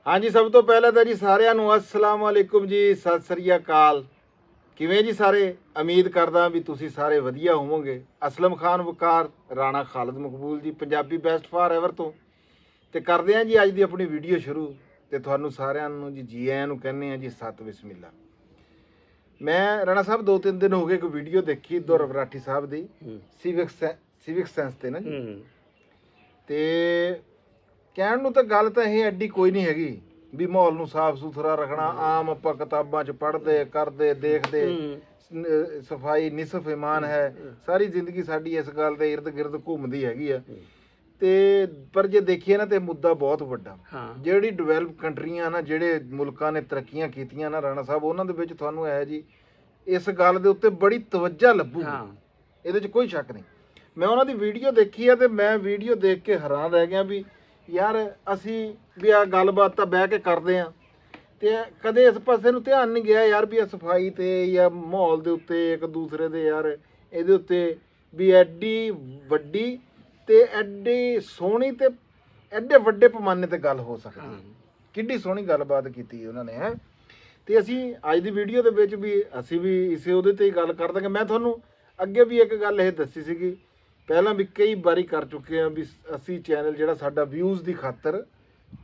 ਹਾਂਜੀ, ਸਭ ਤੋਂ ਪਹਿਲਾਂ ਤਾਂ ਜੀ ਸਾਰਿਆਂ ਨੂੰ ਅਸਲਾਮ ਵਾਲੇਕੁਮ ਜੀ, ਸਤਿ ਸ੍ਰੀ ਅਕਾਲ। ਕਿਵੇਂ ਜੀ ਸਾਰੇ? ਉਮੀਦ ਕਰਦਾ ਵੀ ਤੁਸੀਂ ਸਾਰੇ ਵਧੀਆ ਹੋਵੋਗੇ। ਅਸਲਮ ਖਾਨ ਵਕਾਰ, ਰਾਣਾ ਖਾਲਦ ਮਕਬੂਲ ਜੀ, ਪੰਜਾਬੀ ਬੈਸਟ ਫਾਰ ਐਵਰ ਤੋਂ ਤੇ ਕਰਦੇ ਹਾਂ ਜੀ ਅੱਜ ਦੀ ਆਪਣੀ ਵੀਡੀਓ ਸ਼ੁਰੂ। ਤੇ ਤੁਹਾਨੂੰ ਸਾਰਿਆਂ ਨੂੰ ਜੀ ਆਇਆਂ ਨੂੰ ਕਹਿੰਦੇ ਆ ਜੀ ਸਤ ਬਿਸਮਿਲ੍ਲਾ। ਮੈਂ ਰਾਣਾ ਸਾਹਿਬ 2-3 ਦਿਨ ਹੋ ਗਏ ਇੱਕ ਵੀਡੀਓ ਦੇਖੀ ਦੁਰ ਵਰਾਠੀ ਸਾਹਿਬ ਦੀ ਸਿਵਿਕ ਸੈਂਸ ਤੇ ਨਾ ਜੀ। ਤੇ ਕਹਿਣ ਨੂੰ ਤਾਂ ਗੱਲ ਤਾਂ ਇਹ ਐਡੀ ਕੋਈ ਨਹੀਂ ਹੈਗੀ ਵੀ ਮਾਹੌਲ ਨੂੰ ਸਾਫ਼ ਸੁਥਰਾ ਰੱਖਣਾ। ਆਮ ਆਪਾਂ ਕਿਤਾਬਾਂ 'ਚ ਪੜ੍ਹਦੇ ਕਰਦੇ ਦੇਖਦੇ ਸਫਾਈ ਨਿਸਫ ਇਮਾਨ ਹੈ। ਸਾਰੀ ਜ਼ਿੰਦਗੀ ਸਾਡੀ ਇਸ ਗੱਲ ਦੇ ਇਰਦ ਗਿਰਦ ਘੁੰਮਦੀ ਹੈਗੀ ਆ। ਤੇ ਪਰ ਜੇ ਦੇਖੀਏ ਨਾ ਤੇ ਮੁੱਦਾ ਬਹੁਤ ਵੱਡਾ। ਜਿਹੜੀ ਡਿਵੈਲਪ ਕੰਟਰੀਆਂ ਨਾ, ਜਿਹੜੇ ਮੁਲਕਾਂ ਨੇ ਤਰੱਕੀਆਂ ਕੀਤੀਆਂ ਨਾ ਰਾਣਾ ਸਾਹਿਬ, ਉਹਨਾਂ ਦੇ ਵਿੱਚ ਤੁਹਾਨੂੰ ਇਹ ਜੀ ਇਸ ਗੱਲ ਦੇ ਉੱਤੇ ਬੜੀ ਤਵੱਜਾ ਲੱਭੂਗੀ, ਇਹਦੇ 'ਚ ਕੋਈ ਸ਼ੱਕ ਨਹੀਂ। ਮੈਂ ਉਹਨਾਂ ਦੀ ਵੀਡੀਓ ਦੇਖੀ ਆ ਤੇ ਮੈਂ ਵੀਡੀਓ ਦੇਖ ਕੇ ਹੈਰਾਨ ਰਹਿ ਗਿਆ ਵੀ ਯਾਰ ਅਸੀਂ ਵੀ ਆ ਗੱਲਬਾਤ ਤਾਂ ਬਹਿ ਕੇ ਕਰਦੇ ਆ ਤੇ ਕਦੇ ਇਸ ਪਾਸੇ ਨੂੰ ਧਿਆਨ ਨਹੀਂ ਗਿਆ ਯਾਰ ਵੀ ਆ ਸਫਾਈ ਤੇ ਜਾਂ ਮਾਹੌਲ ਦੇ ਉੱਤੇ ਇੱਕ ਦੂਸਰੇ ਦੇ ਯਾਰ ਇਹਦੇ ਉੱਤੇ ਵੀ ਐਡੀ ਵੱਡੀ ਤੇ ਐਡੀ ਸੋਹਣੀ ਤੇ ਐਡੇ ਵੱਡੇ ਪੈਮਾਨੇ ਤੇ ਗੱਲ ਹੋ ਸਕਦੀ। ਕਿੱਡੀ ਸੋਹਣੀ ਗੱਲਬਾਤ ਕੀਤੀ ਉਹਨਾਂ ਨੇ ਹੈ। ਤੇ ਅਸੀਂ ਅੱਜ ਦੀ ਵੀਡੀਓ ਦੇ ਵਿੱਚ ਵੀ ਅਸੀਂ ਵੀ ਇਸੇ ਉਹਦੇ ਤੇ ਹੀ ਗੱਲ ਕਰ ਦਾਂਗੇ। ਮੈਂ ਤੁਹਾਨੂੰ ਅੱਗੇ ਵੀ ਇੱਕ ਗੱਲ ਇਹ ਦੱਸੀ ਸੀਗੀ, ਪਹਿਲਾਂ ਵੀ ਕਈ ਵਾਰੀ ਕਰ ਚੁੱਕੇ ਆ ਵੀ ਅਸੀਂ ਚੈਨਲ ਜਿਹੜਾ ਸਾਡਾ ਵਿਊਜ਼ ਦੀ ਖਾਤਰ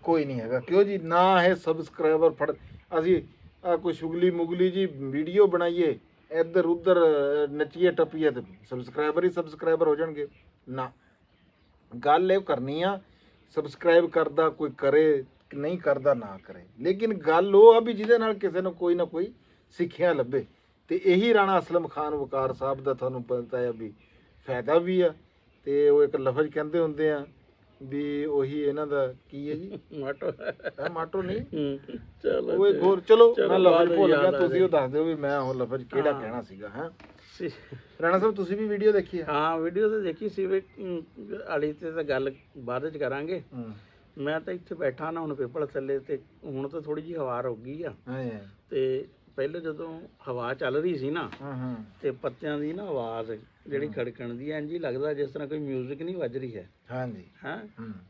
ਕੋਈ ਨਹੀਂ ਹੈਗਾ। ਕਿਉਂ ਜੀ? ਨਾ ਇਹ ਸਬਸਕ੍ਰਾਈਬਰ ਫੜ ਅਸੀਂ ਕੋਈ ਸ਼ੁਗਲੀ ਮੁਗਲੀ ਜੀ ਵੀਡੀਓ ਬਣਾਈਏ ਇੱਧਰ ਉੱਧਰ ਨੱਚੀਏ ਟੱਪੀਏ ਤੇ ਸਬਸਕ੍ਰਾਈਬਰ ਹੋ ਜਾਣਗੇ। ਨਾ, ਗੱਲ ਇਹ ਕਰਨੀ ਆ ਸਬਸਕ੍ਰਾਈਬ ਕਰਦਾ ਕੋਈ ਕਰੇ, ਨਹੀਂ ਕਰਦਾ ਨਾ ਕਰੇ, ਲੇਕਿਨ ਗੱਲ ਉਹ ਆ ਵੀ ਜਿਹਦੇ ਨਾਲ ਕਿਸੇ ਨੂੰ ਕੋਈ ਨਾ ਕੋਈ ਸਿੱਖਿਆ ਲੱਭੇ। ਤੇ ਇਹੀ ਰਾਣਾ ਅਸਲਮ ਖਾਨ ਵਕਾਰ ਸਾਹਿਬ ਦਾ ਤੁਹਾਨੂੰ ਪਤਾ ਹੈ ਵੀ ਫਾਇਦਾ ਵੀ ਆ। ਤੇ ਉਹ ਇੱਕ ਲਫ਼ਜ਼ ਕਹਿੰਦੇ ਹੁੰਦੇ ਆ ਵੀ ਉਹੀ ਇਹਨਾਂ ਦਾ ਕੀ ਹੈ ਜੀ, ਮਾਟੋ ਨਹੀਂ ਚਲੋ ਉਹ ਇੱਕ ਹੋਰ, ਚਲੋ ਮੈਂ ਲਫ਼ਜ਼ ਭੁੱਲ ਗਿਆ, ਤੁਸੀਂ ਉਹ ਦੱਸ ਦਿਓ ਵੀ ਮੈਂ ਉਹ ਲਫ਼ਜ਼ ਕਿਹੜਾ ਕਹਿਣਾ ਸੀਗਾ। ਹੈ ਰਾਣਾ ਸਾਹਿਬ ਤੁਸੀਂ ਵੀ ਵੀਡੀਓ ਦੇਖੀ ਹੈ? ਹਾਂ, ਵੀਡੀਓ ਤਾਂ ਦੇਖੀ ਸੀ ਵਾਲੀ ਤੇ ਤਾਂ ਗੱਲ ਬਾਅਦ ਚ ਕਰਾਂਗੇ। ਮੈਂ ਤਾਂ ਇੱਥੇ ਬੈਠਾ ਨਾ ਹੁਣ ਪਿੱਪਲ ਥੱਲੇ, ਤੇ ਹੁਣ ਤਾਂ ਥੋੜੀ ਜਿਹੀ ਹਵਾ ਰੁਕ ਗਈ ਆ। ਤੇ ਪਹਿਲੇ ਜਦੋਂ ਹਵਾ ਚੱਲ ਰਹੀ ਸੀ ਨਾ ਤੇ ਪੱਤਿਆਂ ਦੀ ਨਾ ਆਵਾਜ਼ ਜਿਹੜੀ ਖੜਕਣ ਦੀ ਇੰਝ ਹੀ ਲੱਗਦਾ ਜਿਸ ਤਰ੍ਹਾਂ ਕੋਈ ਮਿਊਜ਼ਿਕ ਨਹੀਂ ਵੱਜ ਰਹੀ ਹੈ। ਹਾਂਜੀ ਹੈਂ।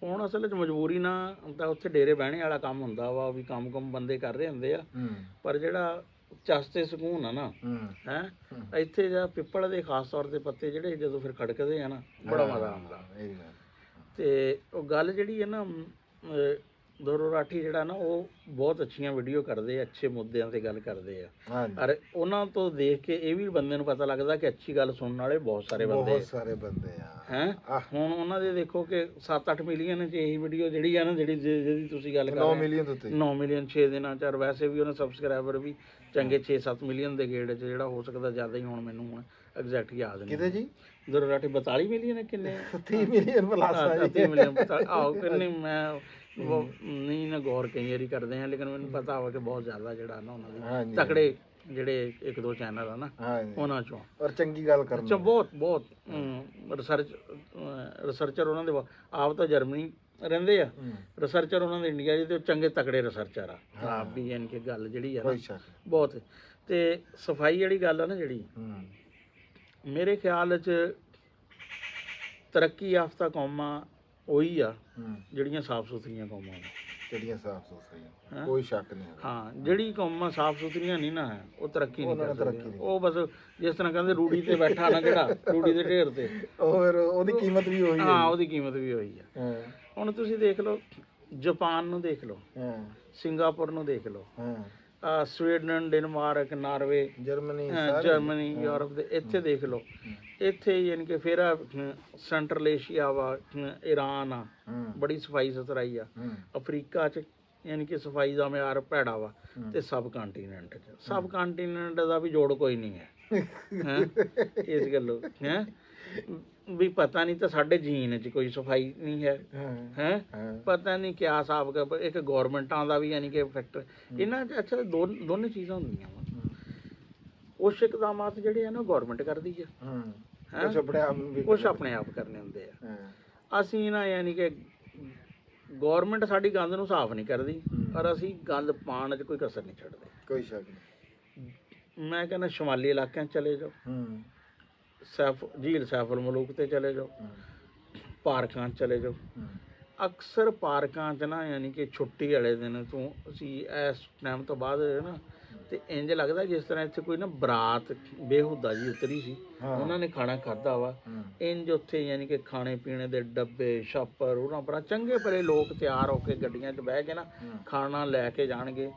ਹੁਣ ਅਸਲ 'ਚ ਮਜਬੂਰੀ ਨਾਲ ਤਾਂ ਉੱਥੇ ਡੇਰੇ ਬਹਿਣੇ ਵਾਲਾ ਕੰਮ ਹੁੰਦਾ ਵਾ ਵੀ ਕੰਮ ਬੰਦੇ ਕਰ ਰਹੇ ਹੁੰਦੇ ਆ, ਪਰ ਜਿਹੜਾ ਚਸਤੇ ਸਕੂਨ ਆ ਨਾ ਹੈ ਇੱਥੇ ਜਾਂ ਪਿੱਪਲ ਦੇ ਖਾਸ ਤੌਰ ਤੇ ਪੱਤੇ ਜਿਹੜੇ ਜਦੋਂ ਫਿਰ ਖੜਕਦੇ ਆ ਨਾ ਬੜਾ ਮਜ਼ਾ ਆਉਂਦਾ। ਤੇ ਉਹ ਗੱਲ ਜਿਹੜੀ ਹੈ ਨਾ ਦੁਰ ਰਾਠੀ ਜਿਹੜਾ ਨਾ ਉਹ ਬਹੁਤ ਅੱਛੀਆਂ ਵੀਡੀਓ ਕਰਦੇ ਆ, ਅੱਛੇ ਮੁੱਦਿਆਂ ਤੇ ਗੱਲ ਕਰਦੇ ਆ। ਔਰ ਉਹਨਾਂ ਤੋਂ ਦੇਖ ਕੇ ਇਹ ਵੀ ਬੰਦੇ ਨੂੰ ਪਤਾ ਲੱਗਦਾ ਕਿ ਅੱਛੀ ਗੱਲ ਸੁਣਨ ਵਾਲੇ ਬਹੁਤ ਸਾਰੇ ਬੰਦੇ ਆ ਹੈ। ਹੁਣ ਉਹਨਾਂ ਦੇ ਦੇਖੋ ਕਿ 7-8 ਮਿਲੀਅਨ 'ਚ ਇਹੀ ਵੀਡੀਓ ਜਿਹੜੀ ਆ ਨਾ ਜਿਹਦੀ ਤੁਸੀਂ ਗੱਲ ਕਰ 9 ਮਿਲੀਅਨ 6 ਦਿਨਾਂ 'ਚ। ਔਰ ਵੈਸੇ ਵੀ ਉਹਨਾਂ ਸਬਸਕ੍ਰਾਈਬਰ ਵੀ ਚੰਗੇ 6-7 ਮਿਲੀਅਨ ਦੇ ਗੇੜ 'ਚ, ਜਿਹੜਾ ਹੋ ਸਕਦਾ ਜ਼ਿਆਦਾ ਹੀ। ਹੁਣ ਮੈਨੂੰ ਹੁਣ ਐਗਜ਼ੈਕਟ ਯਾਦ ਨਹੀਂ ਕਿਤੇ ਜੀ। ਦੁਰ ਰਾਠੀ 42 ਮਿਲੀਅਨ ਕਿੰਨੇ 30 ਮਿਲੀਅਨ ਪਲੱਸ 30 ਮਿਲੀਅਨ ਆਹੋ ਕਿੰਨੇ ਮੈਂ ਨਹੀਂ ਨਾ ਗੌਰ ਕਈ ਵਾਰੀ ਕਰਦੇ ਆ, ਲੇਕਿਨ ਮੈਨੂੰ ਪਤਾ ਹੋਵੇ ਕਿ ਬਹੁਤ ਜ਼ਿਆਦਾ ਜਿਹੜਾ ਨਾ ਉਹਨਾਂ ਦੀ ਤਕੜੇ ਜਿਹੜੇ 1-2 ਚੈਨਲ ਆ ਨਾ ਉਹਨਾਂ ਚੋਂ। ਔਰ ਚੰਗੀ ਗੱਲ ਕਰਨੀ ਬਹੁਤ ਰਿਸਰਚਰ ਉਹਨਾਂ ਦੇ ਆਪ ਤਾਂ ਜਰਮਨੀ ਰਹਿੰਦੇ ਆ, ਰਿਸਰਚਰ ਉਹਨਾਂ ਦੇ ਇੰਡੀਆ 'ਚ, ਤੇ ਚੰਗੇ ਤਕੜੇ ਰਿਸਰਚਰ ਆ ਆਪ ਵੀ। ਯਾਨੀ ਕਿ ਗੱਲ ਜਿਹੜੀ ਆ ਬਹੁਤ। ਤੇ ਸਫਾਈ ਵਾਲੀ ਗੱਲ ਆ ਨਾ ਜਿਹੜੀ, ਮੇਰੇ ਖਿਆਲ 'ਚ ਤਰੱਕੀ ਯਾਫਤਾ ਕੌਮਾਂ ਉਹੀ ਆ ਜਿਹੜੀਆਂ ਸਾਫ਼ ਸੁਥਰੀਆਂ ਕੌਮਾਂ ਨੇ, ਜਿਹੜੀਆਂ ਸਾਫ਼ ਸੁਥਰੀਆਂ, ਕੋਈ ਸ਼ੱਕ ਨਹੀਂ। ਹਾਂ, ਜਿਹੜੀ ਕੌਮਾਂ ਸਾਫ਼ ਸੁਥਰੀਆਂ ਨਹੀਂ ਨਾ ਹੈ ਉਹ ਤਰੱਕੀ ਨਹੀਂ ਕਰ ਸਕਦੀ। ਉਹ ਬਸ ਜਿਸ ਤਰ੍ਹਾਂ ਕਹਿੰਦੇ ਰੂੜੀ ਤੇ ਬੈਠਾ ਨਾ ਜਿਹੜਾ ਰੂੜੀ ਦੇ ਢੇਰ ਤੇ, ਉਹ ਫਿਰ ਉਹਦੀ ਕੀਮਤ ਵੀ ਹੋਈ। ਹਾਂ, ਉਹਦੀ ਕੀਮਤ ਵੀ ਹੋਈ ਆ। ਹੁਣ ਤੁਸੀਂ ਦੇਖ ਲਓ ਜਾਪਾਨ ਨੂੰ, ਦੇਖ ਲਓ ਸਿੰਗਾਪੁਰ ਨੂੰ, ਦੇਖ ਲਓ Sweden, Denmark, Norway, Germany, Europe ਦੇ ਇੱਥੇ ਦੇਖ ਲਓ। ਇੱਥੇ ਯਾਨੀ ਕਿ ਫਿਰ ਸੈਂਟਰਲ ਏਸ਼ੀਆ ਵਾ, ਈਰਾਨ ਆ, ਬੜੀ ਸਫਾਈ ਸੁਥਰਾਈ ਆ। ਅਫਰੀਕਾ 'ਚ ਯਾਨੀ ਕਿ ਸਫਾਈ ਦਾ ਮਿਆਰ ਭੈੜਾ ਵਾ। ਤੇ ਸਬ ਕੰਟੀਨੈਂਟ ਦਾ ਵੀ ਜੋੜ ਕੋਈ ਨਹੀਂ ਹੈ ਇਸ ਗੱਲੋਂ ਹੈ ਵੀ ਪਤਾ ਨਹੀਂ ਤਾਂ ਸਾਡੇ ਜੀਨ 'ਚ ਕੋਈ ਸਫਾਈ ਨਹੀਂ ਹੈ ਪਤਾ ਨਹੀਂ ਕਿਆ ਹਿਸਾਬ। ਇੱਕ ਗੌਰਮੈਂਟਾਂ ਦਾ ਵੀ ਯਾਨੀ ਕਿ ਫੈਕਟਰ ਇਹਨਾਂ 'ਚ। ਅੱਛਾ, ਦੋਨੇ ਚੀਜ਼ਾਂ ਹੁੰਦੀਆਂ ਵਾ। ਕੁਛ ਇਕਦਾਮਾਤ ਜਿਹੜੇ ਆ ਨਾ ਗੌਰਮੈਂਟ ਕਰਦੀ ਆ, ਕੁਛ ਆਪਣੇ ਆਪ ਕਰਨੇ ਹੁੰਦੇ ਆ। ਅਸੀਂ ਨਾ ਯਾਨੀ ਕਿ ਗੌਰਮੈਂਟ ਸਾਡੀ ਗੰਦ ਨੂੰ ਸਾਫ਼ ਨਹੀਂ ਕਰਦੀ, ਪਰ ਅਸੀਂ ਗੰਦ ਪਾਉਣ 'ਚ ਕੋਈ ਕਸਰ ਨਹੀਂ ਛੱਡਦੇ। ਕੋਈ ਸ਼ੱਕ ਨਹੀਂ। ਮੈਂ ਕਹਿੰਦਾ ਸ਼ਮਾਲੀ ਇਲਾਕਿਆਂ 'ਚ ਚਲੇ ਜਾਓ, ਝੀਲ ਸੈਫੁਲ ਮਲੂਕ ਤੇ ਚਲੇ ਜਾਓ, ਪਾਰਕਾਂ 'ਚ ਚਲੇ ਜਾਓ, ਅਕਸਰ ਪਾਰਕਾਂ 'ਚ ਨਾ ਯਾਨੀ ਕਿ ਛੁੱਟੀ ਵਾਲੇ ਦਿਨ ਤੋਂ ਅਸੀਂ ਇਸ ਟਾਈਮ ਤੋਂ ਬਾਅਦ ਨਾ ਤੇ ਇੰਜ ਲੱਗਦਾ ਜਿਸ ਤਰ੍ਹਾਂ ਇੱਥੇ ਕੋਈ ਨਾ ਬਰਾਤ ਬੇਹੁਦਾ ਜੀ ਉਤਰੀ ਸੀ, ਉਹਨਾਂ ਨੇ ਖਾਣਾ ਖਾਧਾ ਵਾ। ਇੰਜ ਉੱਥੇ ਯਾਨੀ ਕਿ ਖਾਣੇ ਪੀਣੇ ਦੇ ਡੱਬੇ ਛਾਪਰ ਉਹਨਾਂ ਪਰ ਚੰਗੇ ਭਲੇ ਲੋਕ ਤਿਆਰ ਹੋ ਕੇ ਗੱਡੀਆਂ 'ਚ ਬਹਿ ਕੇ ਨਾ ਖਾਣਾ ਲੈ ਕੇ ਜਾਣਗੇ।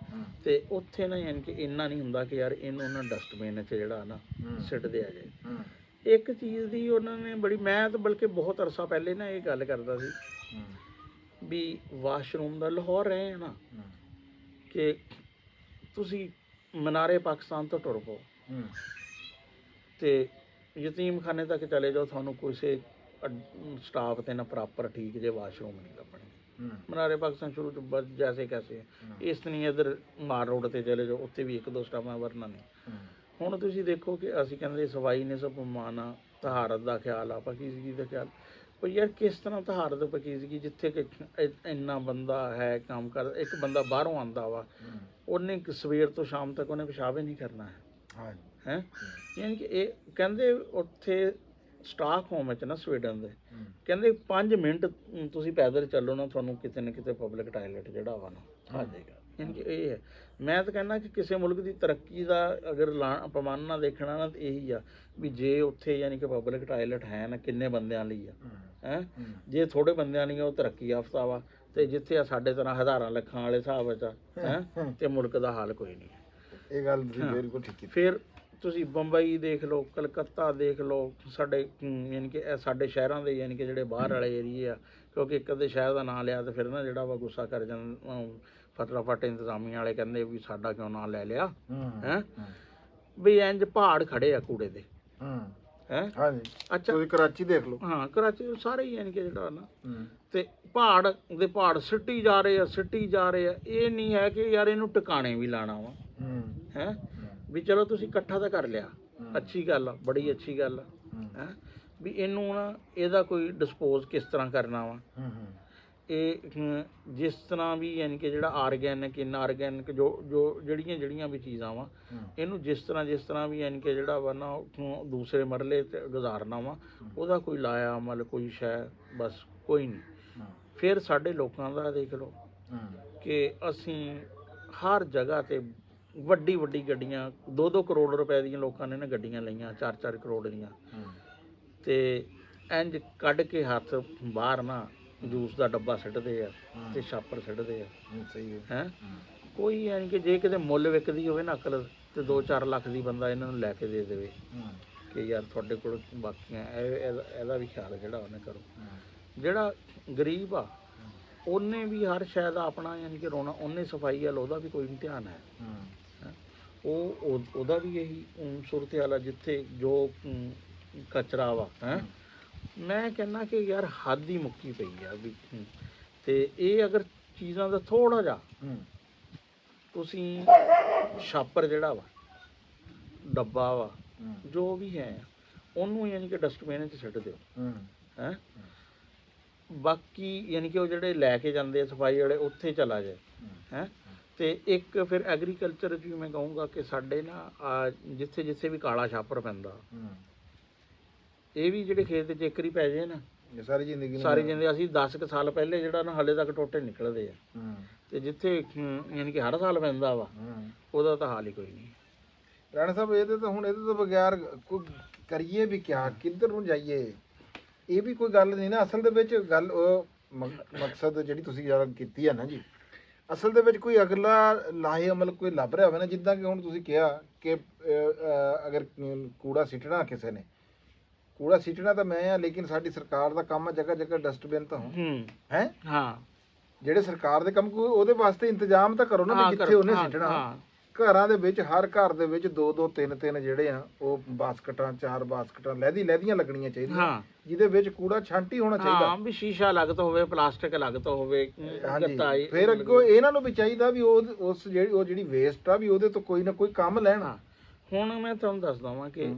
ਤੇ ਉੱਥੇ ਨਾ ਯਾਨੀ ਕਿ ਇੰਨਾ ਨਹੀਂ ਹੁੰਦਾ ਕਿ ਯਾਰ ਇਹਨੂੰ ਨਾ ਡਸਟਬਿਨ 'ਚ ਜਿਹੜਾ ਨਾ ਸਿੱਟਦੇ ਆ ਜਾਏ। ਇੱਕ ਚੀਜ਼ ਦੀ ਉਹਨਾਂ ਨੇ ਬੜੀ, ਮੈਂ ਤਾਂ ਬਲਕਿ ਬਹੁਤ ਅਰਸਾ ਪਹਿਲੇ ਨਾ ਇਹ ਗੱਲ ਕਰਦਾ ਸੀ ਵੀ ਵਾਸ਼ਰੂਮ ਦਾ ਲਾਹੌਰ ਰਹੇ ਨਾ ਕਿ ਤੁਸੀਂ ਮਨਾਰੇ ਪਾਕਿਸਤਾਨ ਤੋਂ ਟੁਰ ਪਓ ਤੇ ਯਤੀਮਖਾਨੇ ਤੱਕ ਚਲੇ ਜਾਓ, ਤੁਹਾਨੂੰ ਕਿਸੇ ਸਟਾਫ ਤੇ ਨਾ ਪ੍ਰੋਪਰ ਠੀਕ ਜੇ ਵਾਸ਼ਰੂਮ ਨਹੀਂ ਲੱਭਣੇ। ਮਨਾਰੇ ਪਾਕਿਸਤਾਨ ਸ਼ੁਰੂ ਤੋਂ ਬਸ ਜੈਸੇ ਕੈਸੇ, ਇਸ ਨਹੀਂ ਇੱਧਰ ਮਾਰ ਰੋਡ ਤੇ ਚਲੇ ਜਾਓ, ਉੱਥੇ ਵੀ ਇੱਕ ਦੋ ਸਟਾਫਾਂ ਵਰਨਾ ਨਹੀਂ। ਹੁਣ ਤੁਸੀਂ ਦੇਖੋ ਕਿ ਅਸੀਂ ਕਹਿੰਦੇ ਸਫਾਈ ਨੇ ਸਭ ਮਾਨਾ, ਤਹਾਰਤ ਦਾ ਖਿਆਲ ਆ, ਪਾਕੀਜ਼ਗੀ ਦਾ ਖਿਆਲ। ਪਰ ਯਾਰ ਕਿਸ ਤਰ੍ਹਾਂ ਤਹਾਰਤ ਪਾਕੀਜ਼ਗੀ ਜਿੱਥੇ ਕਿ ਇੰਨਾ ਬੰਦਾ ਹੈ ਕੰਮ ਕਰ, ਇੱਕ ਬੰਦਾ ਬਾਹਰੋਂ ਆਉਂਦਾ ਵਾ, ਉਹਨੇ ਸਵੇਰ ਤੋਂ ਸ਼ਾਮ ਤੱਕ ਉਹਨੇ ਪਿਸ਼ਾਬ ਹੀ ਨਹੀਂ ਕਰਨਾ ਹੈ ਹੈ ਯਾਨੀ ਕਿ ਇਹ ਕਹਿੰਦੇ ਉੱਥੇ ਸਟਾਕਹੋਮ ਵਿੱਚ ਨਾ ਸਵੀਡਨ ਦੇ ਕਹਿੰਦੇ 5 ਮਿੰਟ ਤੁਸੀਂ ਪੈਦਲ ਚੱਲੋ ਨਾ ਤੁਹਾਨੂੰ ਕਿਤੇ ਨਾ ਕਿਤੇ ਪਬਲਿਕ ਟਾਇਲਟ ਜਿਹੜਾ ਵਾ ਨਾ ਆ ਜਾਏਗਾ। ਯਾਨੀ ਕਿ ਇਹ ਹੈ, ਮੈਂ ਤਾਂ ਕਹਿੰਦਾ ਕਿ ਕਿਸੇ ਮੁਲਕ ਦੀ ਤਰੱਕੀ ਦਾ ਅਗਰ ਪੈਮਾਨਾ ਦੇਖਣਾ ਨਾ ਤਾਂ ਇਹੀ ਆ ਵੀ ਜੇ ਉੱਥੇ ਯਾਨੀ ਕਿ ਪਬਲਿਕ ਟਾਇਲਟ ਹੈ ਨਾ ਕਿੰਨੇ ਬੰਦਿਆਂ ਲਈ ਆ ਹੈ, ਜੇ ਥੋੜੇ ਬੰਦਿਆਂ ਲਈ ਉਹ ਤਰੱਕੀ ਯਾਫਤਾ ਵਾ, ਤੇ ਜਿੱਥੇ ਆ ਸਾਡੇ ਤਰ੍ਹਾਂ ਹਜ਼ਾਰਾਂ ਲੱਖਾਂ ਵਾਲੇ ਹਿਸਾਬ ਵਿੱਚ ਆ ਹੈ ਤੇ ਮੁਲਕ ਦਾ ਹਾਲ ਕੋਈ ਨਹੀਂ। ਇਹ ਗੱਲ ਤੁਸੀਂ ਬਿਲਕੁਲ ਠੀਕ ਕੀਤੀ। ਫਿਰ ਤੁਸੀਂ ਬੰਬਈ ਦੇਖ ਲਓ, ਕਲਕੱਤਾ ਦੇਖ ਲਓ, ਸਾਡੇ ਯਾਨੀ ਕਿ ਸਾਡੇ ਸ਼ਹਿਰਾਂ ਦੇ ਯਾਨੀ ਕਿ ਜਿਹੜੇ ਬਾਹਰ ਵਾਲੇ ਏਰੀਏ ਆ, ਕਿਉਂਕਿ ਇੱਕ ਅੱਧੇ ਸ਼ਹਿਰ ਦਾ ਨਾਂ ਲਿਆ ਤਾਂ ਫਿਰ ਨਾ ਜਿਹੜਾ ਵਾ ਗੁੱਸਾ ਕਰ ਜਾਂਦਾ, ਫਟਾਫਟ ਇੰਤਜ਼ਾਮੀਆਂ ਵਾਲੇ ਕਹਿੰਦੇ ਵੀ ਸਾਡਾ ਕਿਉਂ ਨਾਂ ਲੈ ਲਿਆ ਹੈ ਵੀ ਇੰਜ ਪਹਾੜ ਖੜੇ ਆ ਕੂੜੇ ਦੇ ਹੈ। ਅੱਛਾ ਤੁਸੀਂ ਕਰਾਚੀ ਦੇਖ ਲਓ, ਹਾਂ ਕਰਾਚੀ ਸਾਰੇ ਹੀ ਯਾਨੀ ਕਿ ਜਿਹੜਾ ਨਾ ਤੇ ਪਹਾੜ ਦੇ ਪਹਾੜ ਸਿੱਟੀ ਜਾ ਰਹੇ ਆ, ਸਿੱਟੀ ਜਾ ਰਹੇ ਆ। ਇਹ ਨਹੀਂ ਹੈ ਕਿ ਯਾਰ ਇਹਨੂੰ ਟਿਕਾਣੇ ਵੀ ਲਾਣਾ ਵਾ ਹੈ ਵੀ ਚਲੋ ਤੁਸੀਂ ਇਕੱਠਾ ਤਾਂ ਕਰ ਲਿਆ, ਅੱਛੀ ਗੱਲ ਆ, ਬੜੀ ਅੱਛੀ ਗੱਲ ਆ ਹੈ ਵੀ ਇਹਨੂੰ ਨਾ ਇਹਦਾ ਕੋਈ ਡਿਸਪੋਜ਼ ਕਿਸ ਤਰ੍ਹਾਂ ਕਰਨਾ ਵਾ। ਇਹ ਜਿਸ ਤਰ੍ਹਾਂ ਵੀ ਯਾਨੀ ਕਿ ਜਿਹੜਾ ਆਰਗੈਨਿਕ ਇਨਆਰਗੈਨਿਕ ਜੋ ਜਿਹੜੀਆਂ ਵੀ ਚੀਜ਼ਾਂ ਵਾ, ਇਹਨੂੰ ਜਿਸ ਤਰ੍ਹਾਂ ਵੀ ਯਾਨੀ ਕਿ ਜਿਹੜਾ ਵਾ ਨਾ ਦੂਸਰੇ ਮਰਲੇ 'ਤੇ ਗੁਜ਼ਾਰਨਾ ਵਾ, ਉਹਦਾ ਕੋਈ ਲਾਇਆ ਅਮਲ ਕੋਈ ਸ਼ੈ ਬਸ ਕੋਈ ਨਹੀਂ। ਫਿਰ ਸਾਡੇ ਲੋਕਾਂ ਦਾ ਦੇਖ ਲਓ ਕਿ ਅਸੀਂ ਹਰ ਜਗ੍ਹਾ 'ਤੇ ਵੱਡੀ ਗੱਡੀਆਂ 2-2 ਕਰੋੜ ਰੁਪਏ ਦੀਆਂ ਲੋਕਾਂ ਨੇ ਨਾ ਗੱਡੀਆਂ ਲਈਆਂ, 4-4 ਕਰੋੜ ਦੀਆਂ, ਤੇ ਇੰਜ ਕੱਢ ਕੇ ਹੱਥ ਬਾਹਰ ਨਾ ਜੂਸ ਦਾ ਡੱਬਾ ਸਿੱਟਦੇ ਆ ਤੇ ਛਾਪਰ ਸਿੱਟਦੇ ਆ ਹੈ। ਕੋਈ ਯਾਨੀ ਕਿ ਜੇ ਕਿਤੇ ਮੁੱਲ ਵਿਕਦੀ ਹੋਵੇ ਨਾ ਅਕਲ ਤੇ 2-4 ਲੱਖ ਦੀ ਬੰਦਾ ਇਹਨਾਂ ਨੂੰ ਲੈ ਕੇ ਦੇ ਦੇਵੇ ਕਿ ਯਾਰ ਤੁਹਾਡੇ ਕੋਲ ਬਾਕੀਆਂ, ਇਹਦਾ ਵੀ ਖਿਆਲ ਜਿਹੜਾ ਉਹਨੇ ਕਰੋ। ਜਿਹੜਾ ਗਰੀਬ ਆ ਉਹਨੇ ਵੀ ਹਰ ਸ਼ੈ ਦਾ ਆਪਣਾ ਯਾਨੀ ਕਿ ਰੋਣਾ, ਉਹਨੇ ਸਫਾਈ ਵੱਲ ਉਹਦਾ ਵੀ ਕੋਈ ਨਹੀਂ ਧਿਆਨ ਹੈ। ਉਹਦਾ ਵੀ ਇਹੀ ਸੂਰਤ ਹਾਲ ਆ ਜਿੱਥੇ ਜੋ ਕਚਰਾ ਵਾ ਹੈ। ਮੈਂ ਕਹਿੰਦਾ ਕਿ ਯਾਰ ਹੱਦ ਹੀ ਮੁੱਕੀ ਪਈ ਆ ਵੀ। ਤੇ ਇਹ ਅਗਰ ਚੀਜ਼ਾਂ ਦਾ ਥੋੜ੍ਹਾ ਜਿਹਾ ਤੁਸੀਂ ਛਾਪਰ ਜਿਹੜਾ ਵਾ ਡੱਬਾ ਵਾ ਜੋ ਵੀ ਹੈ ਉਹਨੂੰ ਯਾਨੀ ਕਿ ਡਸਟਬਿਨ 'ਚ ਸਿੱਟ ਦਿਓ ਹੈ। ਬਾਕੀ ਯਾਨੀ ਕਿ ਉਹ ਜਿਹੜੇ ਲੈ ਕੇ ਜਾਂਦੇ ਆ ਸਫਾਈ ਵਾਲੇ ਉੱਥੇ ਚਲਾ ਜਾਏ ਹੈ। ਤੇ ਇੱਕ ਫਿਰ ਐਗਰੀਕਲਚਰ 'ਚ ਵੀ ਮੈਂ ਕਹੂੰਗਾ ਕਿ ਸਾਡੇ ਨਾ ਜਿੱਥੇ ਵੀ ਕਾਲਾ ਛਾਪਰ ਪੈਂਦਾ, ਇਹ ਵੀ ਜਿਹੜੇ ਖੇਤ 'ਚ ਇੱਕਰੀ ਪੈ ਜਾਏ ਨਾ ਸਾਰੀ ਜ਼ਿੰਦਗੀ ਅਸੀਂ 10 ਕੁ ਸਾਲ ਪਹਿਲੇ ਜਿਹੜਾ ਨਾ ਹਾਲੇ ਤੱਕ ਟੋਟੇ ਨਿਕਲਦੇ ਆ, ਤੇ ਜਿੱਥੇ ਯਾਨੀ ਕਿ ਹਰ ਸਾਲ ਪੈਂਦਾ ਵਾ ਉਹਦਾ ਤਾਂ ਹਾਲ ਹੀ ਕੋਈ ਨਹੀਂ। ਰਾਣਾ ਸਾਹਿਬ ਇਹਦੇ ਤੋਂ ਬਗੈਰ ਕੋਈ ਕਰੀਏ ਵੀ ਕਿਆ, ਕਿੱਧਰ ਨੂੰ ਜਾਈਏ, ਇਹ ਵੀ ਕੋਈ ਗੱਲ ਨਹੀਂ ਨਾ ਅਸਲ ਦੇ ਵਿੱਚ। ਗੱਲ ਉਹ ਮਕਸਦ ਜਿਹੜੀ ਤੁਸੀਂ ਗੱਲ ਕੀਤੀ ਹੈ ਨਾ ਜੀ, ਅਸਲ ਦੇ ਵਿੱਚ ਕੋਈ ਅਗਲਾ ਲਾਹੇ ਅਮਲ ਕੋਈ ਲੱਭ ਰਿਹਾ ਹੋਵੇ ਨਾ, ਜਿੱਦਾਂ ਕਿ ਹੁਣ ਤੁਸੀਂ ਕਿਹਾ ਕਿ ਅਗਰ ਕੂੜਾ ਸਿੱਟਣਾ ਕਿਸੇ ਨੇ, ਕੂੜਾ ਸਿੱਟਣਾ ਤਾਂ ਮੈਂ ਆ, ਲੇਕਿਨ ਸਾਡੀ ਸਰਕਾਰ ਦਾ ਕੰਮ ਹੈ ਜਗ੍ਹਾ ਡਸਟਬਿਨ ਤਾਂ ਹੈ ਹਾਂ ਜਿਹੜੇ ਸਰਕਾਰ ਦੇ ਕੰਮ ਕੋਈ ਉਹਦੇ ਵਾਸਤੇ ਇੰਤਜ਼ਾਮ ਤਾਂ ਕਰੋ ਨਾ ਜਿੱਥੇ ਉਹਨੇ ਸਿੱਟਣਾ। ਘਰਾਂ ਦੇ ਵਿੱਚ ਹਰ ਘਰ ਦੇ ਵਿੱਚ 2-2 3-3 ਜਿਹੜੇ ਆ ਉਹ ਬਾਸਕਟਾਂ 4 ਬਾਸਕਟਾਂ ਲੈਦੀਆਂ ਲੱਗਣੀਆਂ ਚਾਹੀਦੀਆਂ ਜਿਹਦੇ ਵਿੱਚ ਕੂੜਾ ਛਾਂਟੀ ਹੋਣਾ ਚਾਹੀਦਾ। ਹਾਂ ਵੀ ਸ਼ੀਸ਼ਾ ਅਲੱਗ ਤੋਂ ਹੋਵੇ, ਪਲਾਸਟਿਕ ਅਲੱਗ ਤੋਂ ਹੋਵੇ। ਫਿਰ ਅੱਗੋਂ ਇਹਨਾਂ ਨੂੰ ਵੀ ਚਾਹੀਦਾ ਵੀ ਉਹ ਜਿਹੜੀ ਵੇਸਟ ਆ ਵੀ ਉਹਦੇ ਤੋਂ ਕੋਈ ਨਾ ਕੋਈ ਕੰਮ ਲੈਣ। ਹੁਣ ਮੈਂ ਤੁਹਾਨੂੰ ਦੱਸਦਾ ਵਾਂ ਕਿ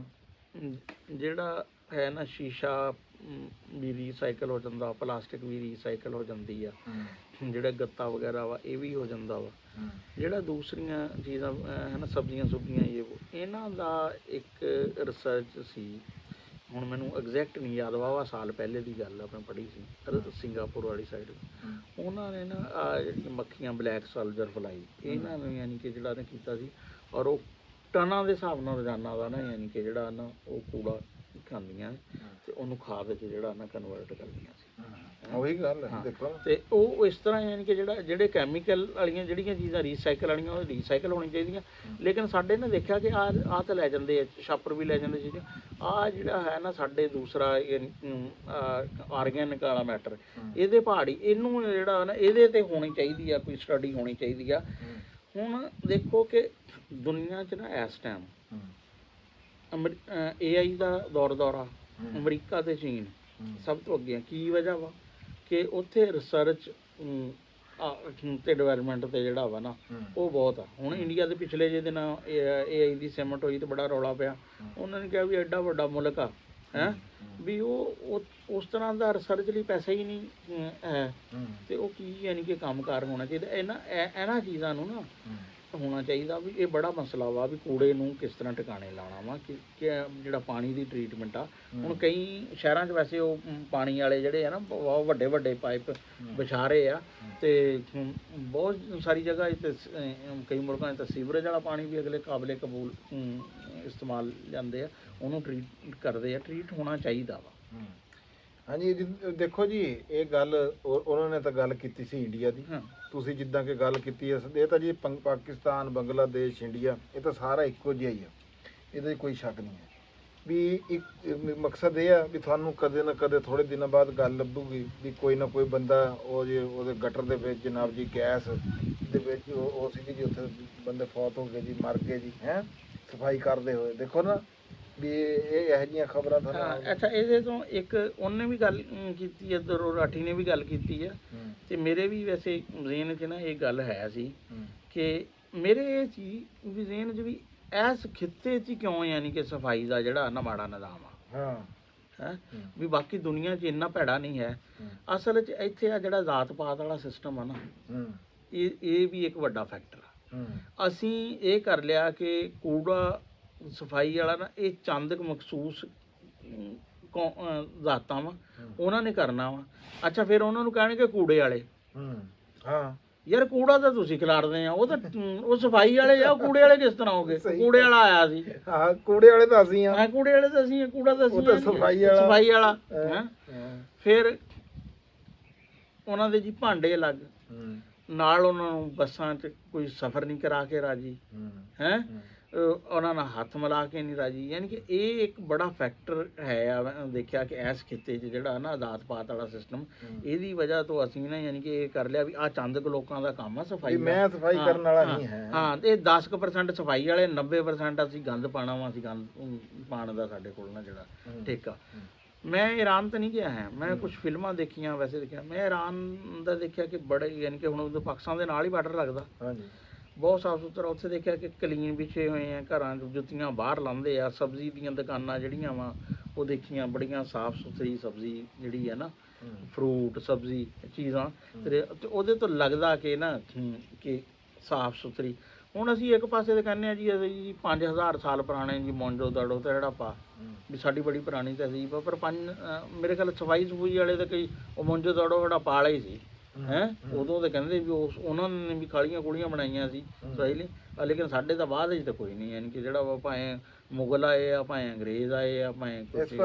ਜਿਹੜਾ ਹੈ ਨਾ ਸ਼ੀਸ਼ਾ ਵੀ ਰੀਸਾਈਕਲ ਹੋ ਜਾਂਦਾ, ਪਲਾਸਟਿਕ ਵੀ ਰੀਸਾਈਕਲ ਹੋ ਜਾਂਦੀ ਆ, ਜਿਹੜਾ ਗੱਤਾ ਵਗੈਰਾ ਵਾ ਇਹ ਵੀ ਹੋ ਜਾਂਦਾ ਵਾ, ਜਿਹੜਾ ਦੂਸਰੀਆਂ ਚੀਜ਼ਾਂ ਹੈ ਨਾ ਸਬਜ਼ੀਆਂ ਸੁਬਜ਼ੀਆਂ ਇਹਨਾਂ ਦਾ ਇੱਕ ਰਿਸਰਚ ਸੀ ਹੁਣ ਮੈਨੂੰ ਐਗਜ਼ੈਕਟ ਨਹੀਂ ਯਾਦ, ਵਾਹਵਾ ਸਾਲ ਪਹਿਲੇ ਦੀ ਗੱਲ ਆ, ਮੈਂ ਪੜ੍ਹੀ ਸੀ ਸਿੰਗਾਪੁਰ ਵਾਲੀ ਸਾਈਡ। ਉਹਨਾਂ ਨੇ ਨਾ ਆ ਜਿਹੜੀਆਂ ਮੱਖੀਆਂ ਬਲੈਕ ਸੋਲਜਰ ਫਲਾਈ, ਇਹਨਾਂ ਨੂੰ ਯਾਨੀ ਕਿ ਜਿਹੜਾ ਨੇ ਕੀਤਾ ਸੀ, ਔਰ ਉਹ ਟਨਾਂ ਦੇ ਹਿਸਾਬ ਨਾਲ ਰੋਜ਼ਾਨਾ ਦਾ ਨਾ ਯਾਨੀ ਕਿ ਜਿਹੜਾ ਨਾ ਉਹ ਕੂੜਾ ਖਾਂਦੀਆਂ ਤੇ ਉਹਨੂੰ ਖਾਦ 'ਚ ਜਿਹੜਾ ਨਾ ਕਨਵਰਟ ਕਰਦੀਆਂ ਸੀ। ਉਹੀ ਗੱਲ ਹੈ ਦੇਖੋ। ਤੇ ਉਹ ਇਸ ਤਰ੍ਹਾਂ ਯਾਨੀ ਕਿ ਜਿਹੜੇ ਕੈਮੀਕਲ ਵਾਲੀਆਂ ਜਿਹੜੀਆਂ ਚੀਜ਼ਾਂ ਰੀਸਾਈਕਲ ਵਾਲੀਆਂ ਉਹ ਰੀਸਾਈਕਲ ਹੋਣੀ ਚਾਹੀਦੀਆਂ। ਲੇਕਿਨ ਸਾਡੇ ਨੇ ਦੇਖਿਆ ਕਿ ਆਹ ਤਾਂ ਲੈ ਜਾਂਦੇ ਆ, ਛਾਪਰ ਵੀ ਲੈ ਜਾਂਦੇ ਚੀਜ਼ਾਂ। ਆਹ ਜਿਹੜਾ ਹੈ ਨਾ ਸਾਡੇ ਦੂਸਰਾ ਆਰਗੈਨਿਕ ਵਾਲਾ ਮੈਟਰ, ਇਹਦੇ ਪਹਾੜੀ ਇਹਨੂੰ ਜਿਹੜਾ ਨਾ ਇਹਦੇ 'ਤੇ ਹੋਣੀ ਚਾਹੀਦੀ ਆ, ਕੋਈ ਸਟੱਡੀ ਹੋਣੀ ਚਾਹੀਦੀ ਆ। ਹੁਣ ਦੇਖੋ ਕਿ ਦੁਨੀਆ 'ਚ ਨਾ ਇਸ ਟਾਈਮ AI ਦਾ ਦੌਰ ਆ, ਅਮਰੀਕਾ ਤੇ ਚੀਨ ਸਭ ਤੋਂ ਅੱਗੇ। ਕੀ ਵਜ੍ਹਾ ਵਾ ਕਿ ਉੱਥੇ ਰਿਸਰਚ ਤੇ ਡਿਵੈਲਪਮੈਂਟ ਤੇ ਜਿਹੜਾ ਵਾ ਨਾ ਉਹ ਬਹੁਤ ਆ। ਹੁਣ ਇੰਡੀਆ ਦੇ ਪਿਛਲੇ ਜਿਹੇ ਦਿਨ AI ਦੀ ਸਿਮਟ ਹੋਈ ਤੇ ਬੜਾ ਰੌਲਾ ਪਿਆ। ਉਹਨਾਂ ਨੇ ਕਿਹਾ ਵੀ ਐਡਾ ਵੱਡਾ ਮੁਲਕ ਆ ਹੈ ਵੀ ਉਹ ਉਸ ਤਰ੍ਹਾਂ ਦਾ ਰਿਸਰਚ ਲਈ ਪੈਸਾ ਹੀ ਨਹੀਂ ਹੈ, ਤੇ ਉਹ ਕੀ ਯਾਨੀ ਕਿ ਕੰਮਕਾਰ ਹੋਣਾ ਚਾਹੀਦਾ। ਇਹਨਾਂ ਚੀਜ਼ਾਂ ਨੂੰ ਨਾ ਹੋਣਾ ਚਾਹੀਦਾ ਵੀ ਇਹ ਬੜਾ ਮਸਲਾ ਵਾ ਵੀ ਕੂੜੇ ਨੂੰ ਕਿਸ ਤਰ੍ਹਾਂ ਟਿਕਾਣੇ ਲਾਉਣਾ ਵਾ ਕਿ ਜਿਹੜਾ ਪਾਣੀ ਦੀ ਟਰੀਟਮੈਂਟ ਆ। ਹੁਣ ਕਈ ਸ਼ਹਿਰਾਂ 'ਚ ਵੈਸੇ ਉਹ ਪਾਣੀ ਵਾਲੇ ਜਿਹੜੇ ਆ ਨਾ ਬਹੁਤ ਵੱਡੇ ਵੱਡੇ ਪਾਈਪ ਵਿਛਾ ਰਹੇ ਆ, ਤੇ ਬਹੁਤ ਸਾਰੀ ਜਗ੍ਹਾ ਇੱਥੇ ਕਈ ਮੁਲਕਾਂ 'ਚ ਤਾਂ ਸੀਵਰੇਜ ਵਾਲਾ ਪਾਣੀ ਵੀ ਅਗਲੇ ਕਾਬਲੇ ਕਬੂਲ ਇਸਤੇਮਾਲ ਜਾਂਦੇ ਆ, ਉਹਨੂੰ ਟਰੀਟ ਕਰਦੇ ਆ। ਟਰੀਟ ਹੋਣਾ ਚਾਹੀਦਾ ਵਾ। ਹਾਂਜੀ ਦੇਖੋ ਜੀ, ਇਹ ਗੱਲ ਉਹਨਾਂ ਨੇ ਤਾਂ ਗੱਲ ਕੀਤੀ ਸੀ ਇੰਡੀਆ ਦੀ, ਤੁਸੀਂ ਜਿੱਦਾਂ ਕਿ ਗੱਲ ਕੀਤੀ ਹੈ ਇਹ ਤਾਂ ਜੀ ਪਾਕਿਸਤਾਨ, ਬੰਗਲਾਦੇਸ਼, ਇੰਡੀਆ ਇਹ ਤਾਂ ਸਾਰਾ ਇੱਕੋ ਜਿਹਾ ਹੀ ਆ, ਇਹਦੇ 'ਚ ਕੋਈ ਸ਼ੱਕ ਨਹੀਂ ਹੈ। ਵੀ ਇੱਕ ਮਕਸਦ ਇਹ ਆ ਵੀ ਤੁਹਾਨੂੰ ਕਦੇ ਨਾ ਕਦੇ ਥੋੜ੍ਹੇ ਦਿਨਾਂ ਬਾਅਦ ਗੱਲ ਲੱਭੂਗੀ ਵੀ ਕੋਈ ਨਾ ਕੋਈ ਬੰਦਾ ਉਹਦੇ ਗਟਰ ਦੇ ਵਿੱਚ ਜਨਾਬ ਜੀ ਗੈਸ ਦੇ ਵਿੱਚ ਉਹ ਸੀਗੀ ਜੀ, ਉੱਥੇ ਬੰਦੇ ਫੌਤ ਹੋ ਗਏ ਜੀ, ਮਰ ਗਏ ਜੀ, ਸਫਾਈ ਕਰਦੇ ਹੋਏ। ਦੇਖੋ ਨਾ ਵੀ ਇਹ ਇਹੋ ਜਿਹੀਆਂ ਖਬਰਾਂ ਤੁਹਾਨੂੰ। ਅੱਛਾ, ਇਹਦੇ ਤੋਂ ਇੱਕ ਉਹਨੇ ਵੀ ਗੱਲ ਕੀਤੀ ਹੈ, ਰਾਠੀ ਨੇ ਵੀ ਗੱਲ ਕੀਤੀ ਹੈ, ਤੇ ਮੇਰੇ ਵੀ ਵੈਸੇ ਜ਼ੇਨ 'ਚ ਨਾ ਇਹ ਗੱਲ ਹੈ ਸੀ ਕਿ ਮੇਰੇ ਇਹ ਚੀਜ਼ ਵੀ ਜ਼ੇਨ 'ਚ ਵੀ ਇਸ ਖਿੱਤੇ 'ਚ ਕਿਉਂ ਯਾਨੀ ਕਿ ਸਫਾਈ ਦਾ ਜਿਹੜਾ ਨਾ ਮਾੜਾ ਨਿਜ਼ਾਮ ਆ ਹੈ ਵੀ ਬਾਕੀ ਦੁਨੀਆ 'ਚ ਇੰਨਾ ਭੈੜਾ ਨਹੀਂ ਹੈ। ਅਸਲ 'ਚ ਇੱਥੇ ਆ ਜਿਹੜਾ ਜ਼ਾਤ ਪਾਤ ਵਾਲਾ ਸਿਸਟਮ ਆ ਨਾ, ਇਹ ਵੀ ਇੱਕ ਵੱਡਾ ਫੈਕਟਰ ਆ। ਅਸੀਂ ਇਹ ਕਰ ਲਿਆ ਕਿ ਕੂੜਾ ਸਫਾਈ ਵਾਲਾ ਨਾ ਇਹ ਚੰਦ ਮਖਸੂਸ ਜ਼ਾਤਾਂ ਵਾ, ਉਹਨਾਂ ਨੇ ਕਰਨਾ ਵਾ। ਅੱਛਾ, ਫਿਰ ਉਹਨਾਂ ਨੂੰ ਕਹਿਣਗੇ ਕੂੜੇ ਵਾਲੇ। ਯਾਰ ਕੂੜਾ ਤਾਂ ਤੁਸੀਂ ਖਿਲਾਰਦੇ ਆ, ਉਹ ਤਾਂ ਉਹ ਸਫਾਈ ਵਾਲੇ ਆ, ਕੂੜੇ ਵਾਲੇ ਕਿਸ ਤਰ੍ਹਾਂ ਹੋ ਗਏ? ਕੂੜੇ ਵਾਲਾ ਆਇਆ ਸੀ, ਕੂੜੇ ਵਾਲੇ ਤਾਂ ਅਸੀਂ ਆ, ਕੂੜੇ ਵਾਲੇ ਤਾਂ ਅਸੀਂ, ਕੂੜਾ ਤਾਂ ਅਸੀਂ, ਸਫਾਈ ਵਾਲਾ ਹੈ। ਫਿਰ ਉਹਨਾਂ ਦੇ ਜੀ ਭਾਂਡੇ ਅਲੱਗ, ਨਾਲ ਉਹਨਾਂ ਨੂੰ ਬੱਸਾਂ 'ਚ ਕੋਈ ਸਫ਼ਰ ਨਹੀਂ ਕਰਾ ਕੇ ਰਾਜੀ ਹੈ, ਉਹਨਾਂ ਨਾਲ ਹੱਥ ਮਿਲਾ ਕੇ ਨਹੀਂ ਰਾਜੀ। ਯਾਨੀ ਕਿ ਇਹ ਇੱਕ ਬੜਾ ਫੈਕਟਰ ਹੈ ਆ। ਦੇਖਿਆ ਕਿ ਇਸ ਖਿੱਤੇ 'ਚ ਜਿਹੜਾ ਨਾ ਜ਼ਾਤ ਪਾਤ ਵਾਲਾ ਸਿਸਟਮ, ਇਹਦੀ ਵਜ੍ਹਾ ਤੋਂ ਅਸੀਂ ਨਾ ਯਾਨੀ ਕਿ ਇਹ ਕਰ ਲਿਆ ਵੀ ਆਹ ਚੰਦ ਕੁ ਲੋਕਾਂ ਦਾ ਕੰਮ ਆ ਸਫਾਈ, ਮੈਂ ਸਫਾਈ ਕਰਨ ਵਾਲਾ ਨਹੀਂ ਹੈ। ਹਾਂ, ਇਹ 10% ਸਫਾਈ ਵਾਲੇ, 90% ਅਸੀਂ ਗੰਦ ਪਾਣਾ ਵਾ, ਅਸੀਂ ਗੰਦ ਪਾਣ ਦਾ ਸਾਡੇ ਕੋਲ ਨਾ ਜਿਹੜਾ ਠੇਕਾ। ਮੈਂ ਈਰਾਨ ਤਾਂ ਨਹੀਂ ਗਿਆ ਹੈ, ਮੈਂ ਕੁਛ ਫਿਲਮਾਂ ਦੇਖੀਆਂ, ਵੈਸੇ ਦੇਖਿਆ ਮੈਂ ਈਰਾਨ ਦਾ, ਦੇਖਿਆ ਕਿ ਬੜੇ ਯਾਨੀ ਕਿ ਹੁਣ ਪਾਕਿਸਤਾਨ ਦੇ ਨਾਲ ਹੀ ਬਾਰਡਰ ਲੱਗਦਾ, ਬਹੁਤ ਸਾਫ ਸੁਥਰਾ। ਉੱਥੇ ਦੇਖਿਆ ਕਿ ਕਲੀਨ ਵਿਛੇ ਹੋਏ ਆ, ਘਰਾਂ 'ਚ ਜੁੱਤੀਆਂ ਬਾਹਰ ਲਾਉਂਦੇ ਆ, ਸਬਜ਼ੀ ਦੀਆਂ ਦੁਕਾਨਾਂ ਜਿਹੜੀਆਂ ਵਾ ਉਹ ਦੇਖੀਆਂ ਬੜੀਆਂ ਸਾਫ ਸੁਥਰੀ ਸਬਜ਼ੀ ਜਿਹੜੀ ਹੈ ਨਾ, ਫਰੂਟ ਸਬਜ਼ੀ ਚੀਜ਼ਾਂ, ਤੇ ਉਹਦੇ ਤੋਂ ਲੱਗਦਾ ਕਿ ਨਾ ਕਿ ਸਾਫ ਸੁਥਰੀ। ਹੁਣ ਅਸੀਂ ਇੱਕ ਪਾਸੇ ਤੇ ਕਹਿੰਦੇ ਆ ਜੀ ਅਸੀਂ 5000 ਸਾਲ ਪੁਰਾਣੇ ਜੀ ਮੌਂਜੋ ਦੜੋ ਤੇ ਹੜੱਪਾ ਵੀ ਸਾਡੀ ਬੜੀ ਪੁਰਾਣੀ ਤਹਿਜ਼ੀਬ ਆ, ਪਰ ਮੇਰੇ ਖਿਆਲ ਸਫਾਈ ਸਫੂਈ ਵਾਲੇ ਤਾਂ ਕਈ ਉਹ ਮੌਂਜੋ ਦੜੋ ਹੜੱਪਾ ਵਾਲੇ ਹੀ ਸੀ ਉਦੋਂ ਤਾਂ ਕਹਿੰਦੇ ਵੀ ਉਹਨਾਂ ਨੇ ਵੀ ਖਾਲੀਆਂ ਕੁਲੀਆਂ ਬਣਾਈਆਂ ਸੀ ਸਹੀ, ਲੇਕਿਨ ਸਾਡੇ ਤਾਂ ਬਾਅਦ ਵਿੱਚ ਤਾਂ ਕੋਈ ਨਹੀਂ, ਯਾਨੀ ਕਿ ਜਿਹੜਾ ਵਾ ਭਾਵੇਂ ਮੁਗਲ ਆਏ ਆ, ਭਾਵੇਂ ਅੰਗਰੇਜ਼ ਆਏ ਆ, ਭਾਵੇਂ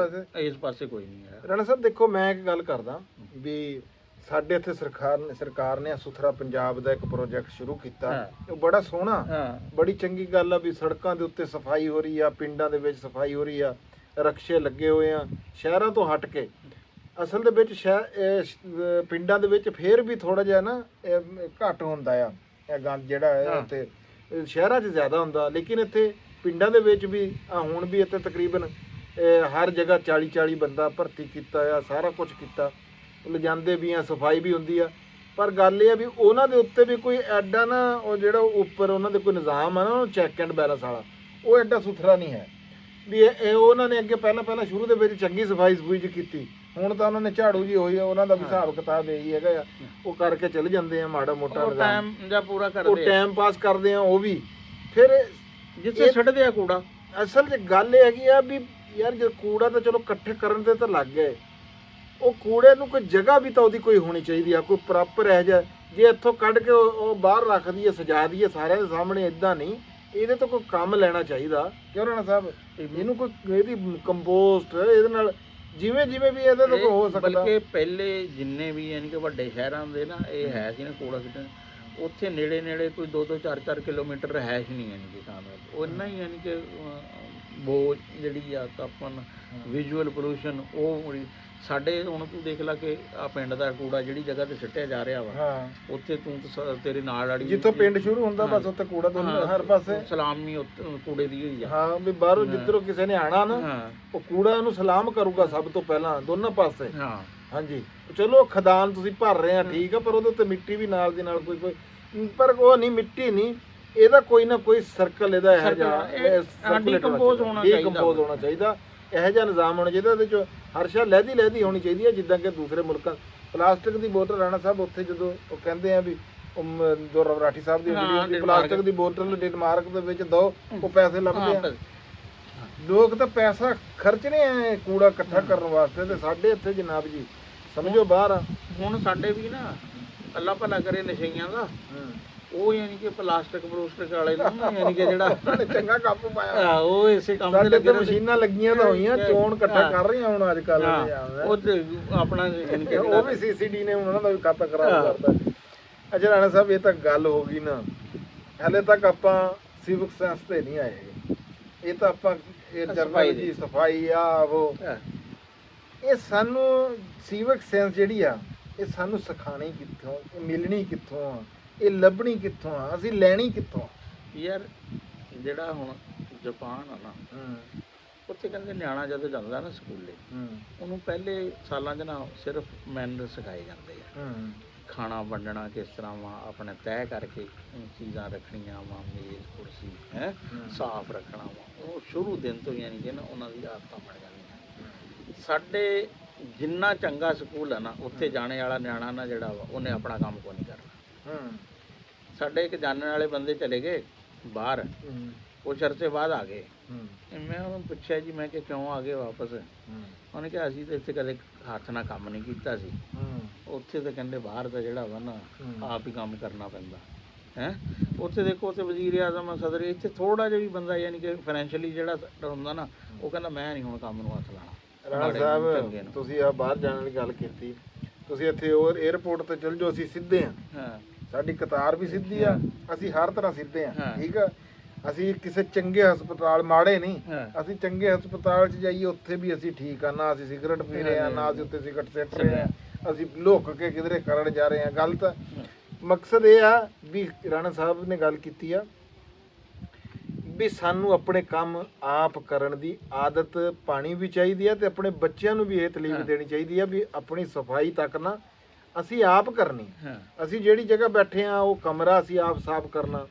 ਇਸ ਪਾਸੇ ਕੋਈ ਨਹੀਂ ਹੈ। ਰਾਣਾ ਸਾਹਿਬ ਦੇਖੋ, ਮੈਂ ਇੱਕ ਗੱਲ ਕਰਦਾ ਵੀ ਸਾਡੇ ਇੱਥੇ ਸਰਕਾਰ ਨੇ ਸੁਥਰਾ ਪੰਜਾਬ ਦਾ ਇੱਕ ਪ੍ਰੋਜੈਕਟ ਸ਼ੁਰੂ ਕੀਤਾ, ਉਹ ਬੜਾ ਸੋਹਣਾ, ਬੜੀ ਚੰਗੀ ਗੱਲ ਆ ਵੀ ਸੜਕਾਂ ਦੇ ਉੱਤੇ ਸਫਾਈ ਹੋ ਰਹੀ ਆ, ਪਿੰਡਾਂ ਦੇ ਵਿੱਚ ਸਫਾਈ ਹੋ ਰਹੀ ਆ, ਰਕਸ਼ੇ ਲੱਗੇ ਹੋਏ ਆ, ਸ਼ਹਿਰਾਂ ਤੋਂ ਹਟ ਕੇ। ਅਸਲ ਦੇ ਵਿੱਚ ਪਿੰਡਾਂ ਦੇ ਵਿੱਚ ਫੇਰ ਵੀ ਥੋੜਾ ਜਿਹਾ ਨਾ ਘੱਟ ਹੁੰਦਾ ਆ ਇਹ ਗੰਦ ਜਿਹੜਾ ਹੈ, ਉੱਥੇ ਸ਼ਹਿਰਾਂ 'ਚ ਜ਼ਿਆਦਾ ਹੁੰਦਾ, ਲੇਕਿਨ ਇੱਥੇ ਪਿੰਡਾਂ ਦੇ ਵਿੱਚ ਵੀ ਹੁਣ ਵੀ ਇੱਥੇ ਤਕਰੀਬਨ ਹਰ ਜਗ੍ਹਾ 40 ਬੰਦਾ ਭਰਤੀ ਕੀਤਾ ਆ, ਸਾਰਾ ਕੁਝ ਕੀਤਾ, ਲਿਜਾਂਦੇ ਵੀ ਆ, ਸਫਾਈ ਵੀ ਹੁੰਦੀ ਆ। ਪਰ ਗੱਲ ਇਹ ਆ ਵੀ ਉਹਨਾਂ ਦੇ ਉੱਤੇ ਵੀ ਕੋਈ ਐਡਾ ਨਾ ਉਹ ਜਿਹੜਾ ਉੱਪਰ ਉਹਨਾਂ ਦੇ ਕੋਈ ਨਿਜ਼ਾਮ ਆ ਨਾ ਚੈੱਕ ਐਂਡ ਬੈਲੈਂਸ ਵਾਲਾ, ਉਹ ਐਡਾ ਸੁਥਰਾ ਨਹੀਂ ਹੈ ਵੀ ਇਹ ਉਹਨਾਂ ਨੇ ਅੱਗੇ ਪਹਿਲਾਂ ਸ਼ੁਰੂ ਦੇ ਵਿੱਚ ਚੰਗੀ ਸਫਾਈ ਚ ਕੀਤੀ, ਹੁਣ ਤਾਂ ਉਹਨਾਂ ਨੇ ਝਾੜੂ ਜੀ ਹੋਈ, ਉਹਨਾਂ ਦਾ ਵੀ ਹਿਸਾਬ ਕਿਤਾਬ ਇਹੀ ਹੈਗਾ ਆ, ਉਹ ਕਰਕੇ ਚਲੇ ਜਾਂਦੇ ਆ ਮਾੜਾ ਮੋਟਾ ਟਾਈਮ ਜਾਂ ਪੂਰਾ ਕਰਦੇ, ਉਹ ਟਾਈਮ ਪਾਸ ਕਰਦੇ ਆ। ਉਹ ਵੀ ਫਿਰ ਜਿੱਥੇ ਛੱਡਦੇ ਆ ਕੂੜਾ। ਅਸਲ 'ਚ ਗੱਲ ਇਹ ਹੈਗੀ ਆ ਵੀ ਯਾਰ ਜੇ ਕੂੜਾ ਤਾਂ ਚਲੋ ਇਕੱਠੇ ਕਰਨ ਤੇ ਤਾਂ ਲੱਗ ਗਏ, ਉਹ ਕੂੜੇ ਨੂੰ ਕੋਈ ਜਗ੍ਹਾ ਵੀ ਤਾਂ ਉਹਦੀ ਕੋਈ ਹੋਣੀ ਚਾਹੀਦੀ ਆ, ਕੋਈ ਪ੍ਰੋਪਰ ਹੈ ਜਾ, ਜੇ ਇੱਥੋਂ ਕੱਢ ਕੇ ਉਹ ਬਾਹਰ ਰੱਖ ਦਈਏ, ਸਜਾ ਦਈਏ ਸਾਰਿਆਂ ਦੇ ਸਾਹਮਣੇ, ਇਦਾਂ ਨਹੀਂ, ਇਹਦੇ ਤੋਂ ਕੋਈ ਕੰਮ ਲੈਣਾ ਚਾਹੀਦਾ। ਕਿਉਂ ਰਾਣਾ ਸਾਹਿਬ, ਇਹਨੂੰ ਕੋਈ ਇਹਦੀ ਕੰਪੋਸਟ ਇਹਦੇ ਨਾਲ ਜਿਵੇਂ ਜਿਵੇਂ ਵੀ ਇਹਦੇ ਤੋਂ ਕੋਈ ਹੋ ਸਕਦਾ। ਬਲਕਿ ਪਹਿਲੇ ਜਿੰਨੇ ਵੀ ਯਾਨੀ ਕਿ ਵੱਡੇ ਸ਼ਹਿਰਾਂ ਦੇ ਨਾ ਇਹ ਹੈ ਸੀ ਨਾ ਕੂੜਾ ਸਿੱਟਣ, ਉੱਥੇ ਨੇੜੇ ਨੇੜੇ ਕੋਈ 2-2 4-4 ਕਿਲੋਮੀਟਰ ਰਹਿਸ਼ ਨਹੀਂ ਯਾਨੀ ਕਿ ਸ਼ਾਮਲ, ਉਹ ਇੰਨਾ ਹੀ ਯਾਨੀ ਕਿ ਬੋ ਜਿਹੜੀ ਆ ਤਾਪਨ ਵਿਜ਼ੂਅਲ ਪੋਲੂਸ਼ਨ ਉਹ ਬੜੀ। ਸਾਡੇ ਹੁਣ ਤੂੰ ਦੇਖ ਲਾ ਕਿ ਆ ਪਿੰਡ ਦਾ ਕੂੜਾ ਜਿਹੜੀ ਜਗ੍ਹਾ ਤੇ ਸਿੱਟਿਆ ਜਾ ਰਿਹਾ ਵਾ, ਉੱਥੇ ਤੂੰ ਤੇਰੇ ਨਾਲ ਵਾਲੀ ਜਿੱਥੋਂ ਪਿੰਡ ਸ਼ੁਰੂ ਹੁੰਦਾ ਬਸ ਉੱਥੇ ਕੂੜਾ ਦੋਨੋਂ ਹਰ ਪਾਸੇ ਸਲਾਮੀ ਕੂੜੇ ਦੀ ਹੋਈ ਆ। ਹਾਂ ਵੀ ਬਾਹਰੋਂ ਜਿੱਧਰੋਂ ਕਿਸੇ ਨੇ ਆਣਾ ਨਾ ਉਹ ਕੂੜਾ ਉਹਨੂੰ ਸਲਾਮ ਕਰੂਗਾ ਸਭ ਤੋਂ ਪਹਿਲਾਂ ਦੋਨੋਂ ਪਾਸੇ। ਹਾਂ ਹਾਂਜੀ ਚਲੋ ਖਦਾਨ ਤੁਸੀਂ ਭਰ ਰਹੇ ਆ ਠੀਕ ਆ, ਪਰ ਉਹਦੇ ਉੱਤੇ ਮਿੱਟੀ ਵੀ ਨਾਲ ਦੀ ਨਾਲ ਕੋਈ ਕੋਈ, ਪਰ ਉਹ ਨਹੀਂ ਮਿੱਟੀ ਨਹੀਂ, ਇਹਦਾ ਕੋਈ ਨਾ ਕੋਈ ਸਰਕਲ ਇਹਦਾ ਇਹੋ ਜਿਹਾ ਡੀਕੰਪੋਜ਼ ਹੋਣਾ ਚਾਹੀਦਾ, ਇਹੋ ਜਿਹਾ ਨਿਜ਼ਾਮ ਹੋਣਾ ਚਾਹੀਦਾ। ਉਹਦੇ ਚ ਹਰ ਸ਼ਾ ਲਹਿਦੀ ਹੋਣੀ ਚਾਹੀਦੀ ਹੈ, ਜਿੱਦਾਂ ਕਿ ਦੂਸਰੇ ਮੁਲਕਾਂ ਪਲਾਸਟਿਕ ਦੀ ਬੋਤਲ। ਰਾਣਾ ਸਾਹਿਬ ਉੱਥੇ ਜਦੋਂ ਉਹ ਕਹਿੰਦੇ ਆ ਵੀ ਜੋ ਰਾਠੀ ਸਾਹਿਬ ਦੀ ਵੀਡੀਓ, ਪਲਾਸਟਿਕ ਦੀ ਬੋਤਲ ਡੈਨਮਾਰਕ ਦੇ ਵਿੱਚ ਦੋ, ਉਹ ਪੈਸੇ ਲੱਭਦੇ ਆ। ਲੋਕ ਤਾਂ ਪੈਸਾ ਖਰਚਣੇ ਆ ਕੂੜਾ ਇਕੱਠਾ ਕਰਨ ਵਾਸਤੇ, ਤੇ ਸਾਡੇ ਇੱਥੇ ਜਨਾਬ ਜੀ ਸਮਝੋ ਬਾਹਰ ਆ। ਹੁਣ ਸਾਡੇ ਵੀ ਨਾ ਅੱਲਾ ਭਲਾ ਕਰੇ ਨਸ਼ਈਆਂ ਦਾ, ਉਹ ਯਾਨੀ ਕਿ ਪਲਾਸਟਿਕ ਵਾਲੇ ਨੂੰ ਯਾਨੀ ਕਿ ਜਿਹੜਾ ਚੰਗਾ ਕਾਬੂ ਪਾਇਆ, ਉਹ ਇਸੇ ਕੰਮ ਤੇ ਲੱਗੇ। ਮਸ਼ੀਨਾਂ ਲੱਗੀਆਂ ਤਾਂ ਹੋਈਆਂ, ਚੋਣ ਇਕੱਠਾ ਕਰ ਰਹੀਆਂ ਹੁਣ ਅੱਜ ਕੱਲ। ਉਹ ਆਪਣਾ ਯਾਨੀ ਕਿ ਉਹ ਵੀ ਸੀਸੀਡੀ ਨੇ ਉਹਨਾਂ ਦਾ ਵੀ ਖਾਤਾ ਖਰਾਬ ਕਰਤਾ। ਅੱਛਾ ਰਾਣਾ ਸਾਹਿਬ, ਇਹ ਤਾਂ ਗੱਲ ਹੋ ਗਈ ਨਾ, ਹਲੇ ਤੱਕ ਆਪਾਂ ਸਿਵਿਕ ਸੈਂਸ ਤੇ ਨਹੀਂ ਆਏ। ਇਹ ਤਾਂ ਆਪਾਂ ਇਹ ਜਰਨਲ ਜੀ ਸਫਾਈ ਆ ਉਹ, ਇਹ ਸਾਨੂੰ ਸਿਵਿਕ ਸੈਂਸ ਜਿਹੜੀ ਆ ਇਹ ਸਾਨੂੰ ਸਿਖਾਣੀ ਕਿੱਥੋਂ, ਇਹ ਮਿਲਣੀ ਕਿੱਥੋਂ ਆ, ਇਹ ਲੱਭਣੀ ਕਿੱਥੋਂ ਆ, ਅਸੀਂ ਲੈਣੀ ਕਿੱਥੋਂ? ਯਾਰ ਜਿਹੜਾ ਹੁਣ ਜਾਪਾਨ ਆ ਨਾ, ਉੱਥੇ ਕਹਿੰਦੇ ਨਿਆਣਾ ਜਦੋਂ ਜਾਂਦਾ ਨਾ ਸਕੂਲੇ, ਉਹਨੂੰ ਪਹਿਲੇ ਸਾਲਾਂ 'ਚ ਨਾ ਸਿਰਫ ਮੈਨਰ ਸਿਖਾਏ ਜਾਂਦੇ ਆ, ਖਾਣਾ ਵੰਡਣਾ ਕਿਸ ਤਰ੍ਹਾਂ ਵਾ, ਆਪਣੇ ਤੈਅ ਕਰਕੇ ਚੀਜ਼ਾਂ ਰੱਖਣੀਆਂ ਵਾ, ਮੇਜ਼ ਕੁਰਸੀ ਹੈ ਸਾਫ਼ ਰੱਖਣਾ ਵਾ, ਉਹ ਸ਼ੁਰੂ ਦਿਨ ਤੋਂ ਯਾਨੀ ਕਿ ਨਾ ਉਹਨਾਂ ਦੀ ਆਦਤਾਂ ਬਣ ਜਾਂਦੀਆਂ। ਸਾਡੇ ਜਿੰਨਾ ਚੰਗਾ ਸਕੂਲ ਹੈ ਨਾ, ਉੱਥੇ ਜਾਣੇ ਵਾਲਾ ਨਿਆਣਾ ਨਾ ਜਿਹੜਾ ਵਾ ਉਹਨੇ ਆਪਣਾ ਕੰਮ ਕੋਈ ਨਹੀਂ ਕਰਨਾ। ਸਾਡੇ ਇੱਕ ਜਾਣਨ ਵਾਲੇ ਬੰਦੇ ਚਲੇ ਗਏ ਬਾਹਰ, ਕੁਛ ਅਰਸੇ ਬਾਅਦ ਆ ਗਏ। ਮੈਂ ਉਹਨੂੰ ਪੁੱਛਿਆ ਜੀ, ਮੈਂ ਕਿ ਕਿਉਂ ਆ ਗਏ ਵਾਪਸ? ਉਹਨੇ ਕਿਹਾ ਅਸੀਂ ਤਾਂ ਇੱਥੇ ਕਦੇ ਹੱਥ ਨਾਲ ਕੰਮ ਨਹੀਂ ਕੀਤਾ ਸੀ, ਉੱਥੇ ਤਾਂ ਕਹਿੰਦੇ ਬਾਹਰ ਦਾ ਜਿਹੜਾ ਵਾ ਨਾ ਆਪ ਹੀ ਕੰਮ ਕਰਨਾ ਪੈਂਦਾ ਹੈ। ਉੱਥੇ ਦੇਖੋ ਉੱਥੇ ਵਜ਼ੀਰ ਆਜ਼ਮ ਸਦਰ, ਇੱਥੇ ਥੋੜ੍ਹਾ ਜਿਹਾ ਵੀ ਬੰਦਾ ਯਾਨੀ ਕਿ ਫਾਈਨੈਂਸ਼ੀਅਲੀ ਜਿਹੜਾ ਹੁੰਦਾ ਨਾ, ਉਹ ਕਹਿੰਦਾ ਮੈਂ ਨਹੀਂ ਹੁਣ ਕੰਮ ਨੂੰ ਹੱਥ ਲਾਣਾ। ਰਾਣਾ ਸਾਹਿਬ ਤੁਸੀਂ ਆ ਬਾਹਰ ਜਾਣ ਦੀ ਗੱਲ ਕੀਤੀ, ਤੁਸੀਂ ਇੱਥੇ ਹੋਰ 에ਅਰਪੋਰਟ ਤੇ ਚਲ ਜਾਓ, ਅਸੀਂ ਸਿੱਧੇ ਹਾਂ, ਸਾਡੀ ਕਤਾਰ ਵੀ ਸਿੱਧੀ ਆ, ਅਸੀਂ ਹਰ ਤਰ੍ਹਾਂ ਸਿੱਧੇ ਆ, ਠੀਕ ਆ। ਅਸੀਂ ਕਿਸੇ ਚੰਗੇ ਹਸਪਤਾਲ, ਮਾੜੇ ਨਹੀਂ, ਅਸੀਂ ਚੰਗੇ ਹਸਪਤਾਲ 'ਚ ਜਾਈਏ ਉੱਥੇ ਵੀ ਅਸੀਂ ਠੀਕ ਆ, ਨਾ ਅਸੀਂ ਸਿਗਰਟ ਪੀ ਰਹੇ ਆ, ਨਾ ਅਸੀਂ ਉੱਥੇ ਸਿਗਰਟ ਸਿੱਟ ਰਹੇ ਆ, ਅਸੀਂ ਲੁੱਕ ਕੇ ਕਿਧਰੇ ਕਰਨ ਜਾ ਰਹੇ ਆ। ਗਲਤ ਮਕਸਦ ਇਹ ਆ ਵੀ ਰਾਣਾ ਸਾਹਿਬ ਨੇ ਗੱਲ ਕੀਤੀ ਆ ਵੀ ਸਾਨੂੰ ਆਪਣੇ ਕੰਮ ਆਪ ਕਰਨ ਦੀ ਆਦਤ ਪਾਣੀ ਵੀ ਚਾਹੀਦੀ ਆ, ਤੇ ਆਪਣੇ ਬੱਚਿਆਂ ਨੂੰ ਵੀ ਇਹ ਤਾਲੀਮ ਦੇਣੀ ਚਾਹੀਦੀ ਆ ਵੀ ਆਪਣੀ ਸਫਾਈ ਤੱਕ ਨਾ ਅਸੀਂ ਆਪ ਕਰਨੀ। ਅਸੀਂ ਜਿਹੜੀ ਜਗ੍ਹਾ ਬੈਠੇ ਆ ਉਹ ਕਮਰਾ ਅਸੀਂ ਆਪ ਸਾਫ਼ ਕਰਨਾ,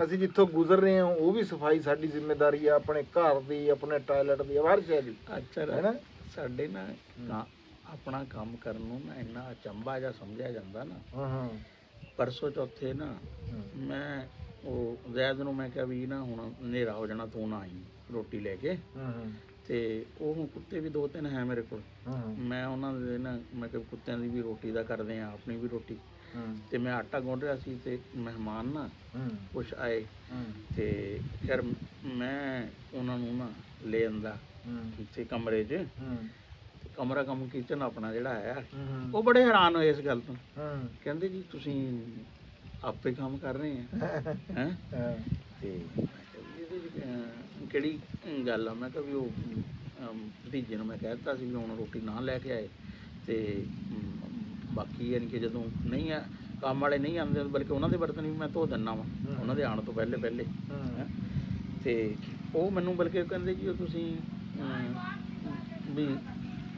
ਅਸੀਂ ਜਿੱਥੋਂ ਗੁਜ਼ਰ ਰਹੇ ਹਾਂ ਉਹ ਵੀ ਸਫਾਈ ਸਾਡੀ ਜ਼ਿੰਮੇਵਾਰੀ ਆ, ਆਪਣੇ ਘਰ ਦੀ, ਆਪਣੇ ਟਾਇਲਟ ਦੀ, ਹਰ ਸ਼ੈ ਦੀ। ਅੱਛਾ ਹੈ ਨਾ, ਸਾਡੇ ਨਾ ਆਪਣਾ ਕੰਮ ਕਰਨ ਨੂੰ ਨਾ ਇੰਨਾ ਅਚੰਭਾ ਜਿਹਾ ਸਮਝਿਆ ਜਾਂਦਾ ਨਾ। ਪਰਸੋਂ ਚੌਥੇ ਨਾ ਮੈਂ ਉਹ ਜ਼ੈਦ ਨੂੰ ਮੈਂ ਕਿਹਾ ਵੀ ਨਾ ਹੁਣ ਹਨੇਰਾ ਹੋ ਜਾਣਾ, ਤੂੰ ਨਾ ਆਈ ਰੋਟੀ ਲੈ ਕੇ, ਤੇ ਉਹ ਕੁੱਤੇ ਵੀ 2-3 ਹੈ ਮੇਰੇ ਕੋਲ, ਮੈਂ ਉਹਨਾਂ ਦੇ ਨਾ ਮੈਂ ਕਿਹਾ ਕੁੱਤਿਆਂ ਦੀ ਵੀ ਰੋਟੀ ਦਾ ਕਰਦੇ ਆ, ਆਪਣੀ ਵੀ ਰੋਟੀ। ਤੇ ਮੈਂ ਆਟਾ ਗੁੰਨ ਰਿਹਾ ਸੀ ਤੇ ਮਹਿਮਾਨ ਨਾ ਕੁਛ ਆਏ, ਤੇ ਫਿਰ ਮੈਂ ਉਹਨਾਂ ਨੂੰ ਨਾ ਲੈ ਆਂਦਾ ਇੱਥੇ ਕਮਰੇ 'ਚ, ਕਮਰਾ ਕੰਮ ਕਿਚਨ ਆਪਣਾ ਜਿਹੜਾ ਹੈ। ਉਹ ਬੜੇ ਹੈਰਾਨ ਹੋਏ ਇਸ ਗੱਲ ਤੋਂ, ਕਹਿੰਦੇ ਜੀ ਤੁਸੀਂ ਆਪੇ ਕੰਮ ਕਰ ਰਹੇ ਹੈ ਹੈਂ? ਤੇ ਇਹਦੇ 'ਚ ਕਿਹੜੀ ਗੱਲ ਆ? ਮੈਂ ਕਿਹਾ ਵੀ ਉਹ ਭਤੀਜੇ ਨੂੰ ਮੈਂ ਕਹਿ ਦਿੱਤਾ ਸੀ ਵੀ ਹੁਣ ਰੋਟੀ ਨਾ ਲੈ ਕੇ ਆਏ, ਤੇ ਬਾਕੀ ਯਾਨੀ ਕਿ ਜਦੋਂ ਨਹੀਂ ਆ ਕੰਮ ਵਾਲੇ ਨਹੀਂ ਆਉਂਦੇ, ਬਲਕਿ ਉਹਨਾਂ ਦੇ ਬਰਤਨ ਵੀ ਮੈਂ ਧੋ ਦਿੰਦਾ ਵਾਂ ਉਹਨਾਂ ਦੇ ਆਉਣ ਤੋਂ ਪਹਿਲੇ ਤੇ ਉਹ ਮੈਨੂੰ ਬਲਕਿ ਕਹਿੰਦੇ ਜੀ ਉਹ ਤੁਸੀਂ ਵੀ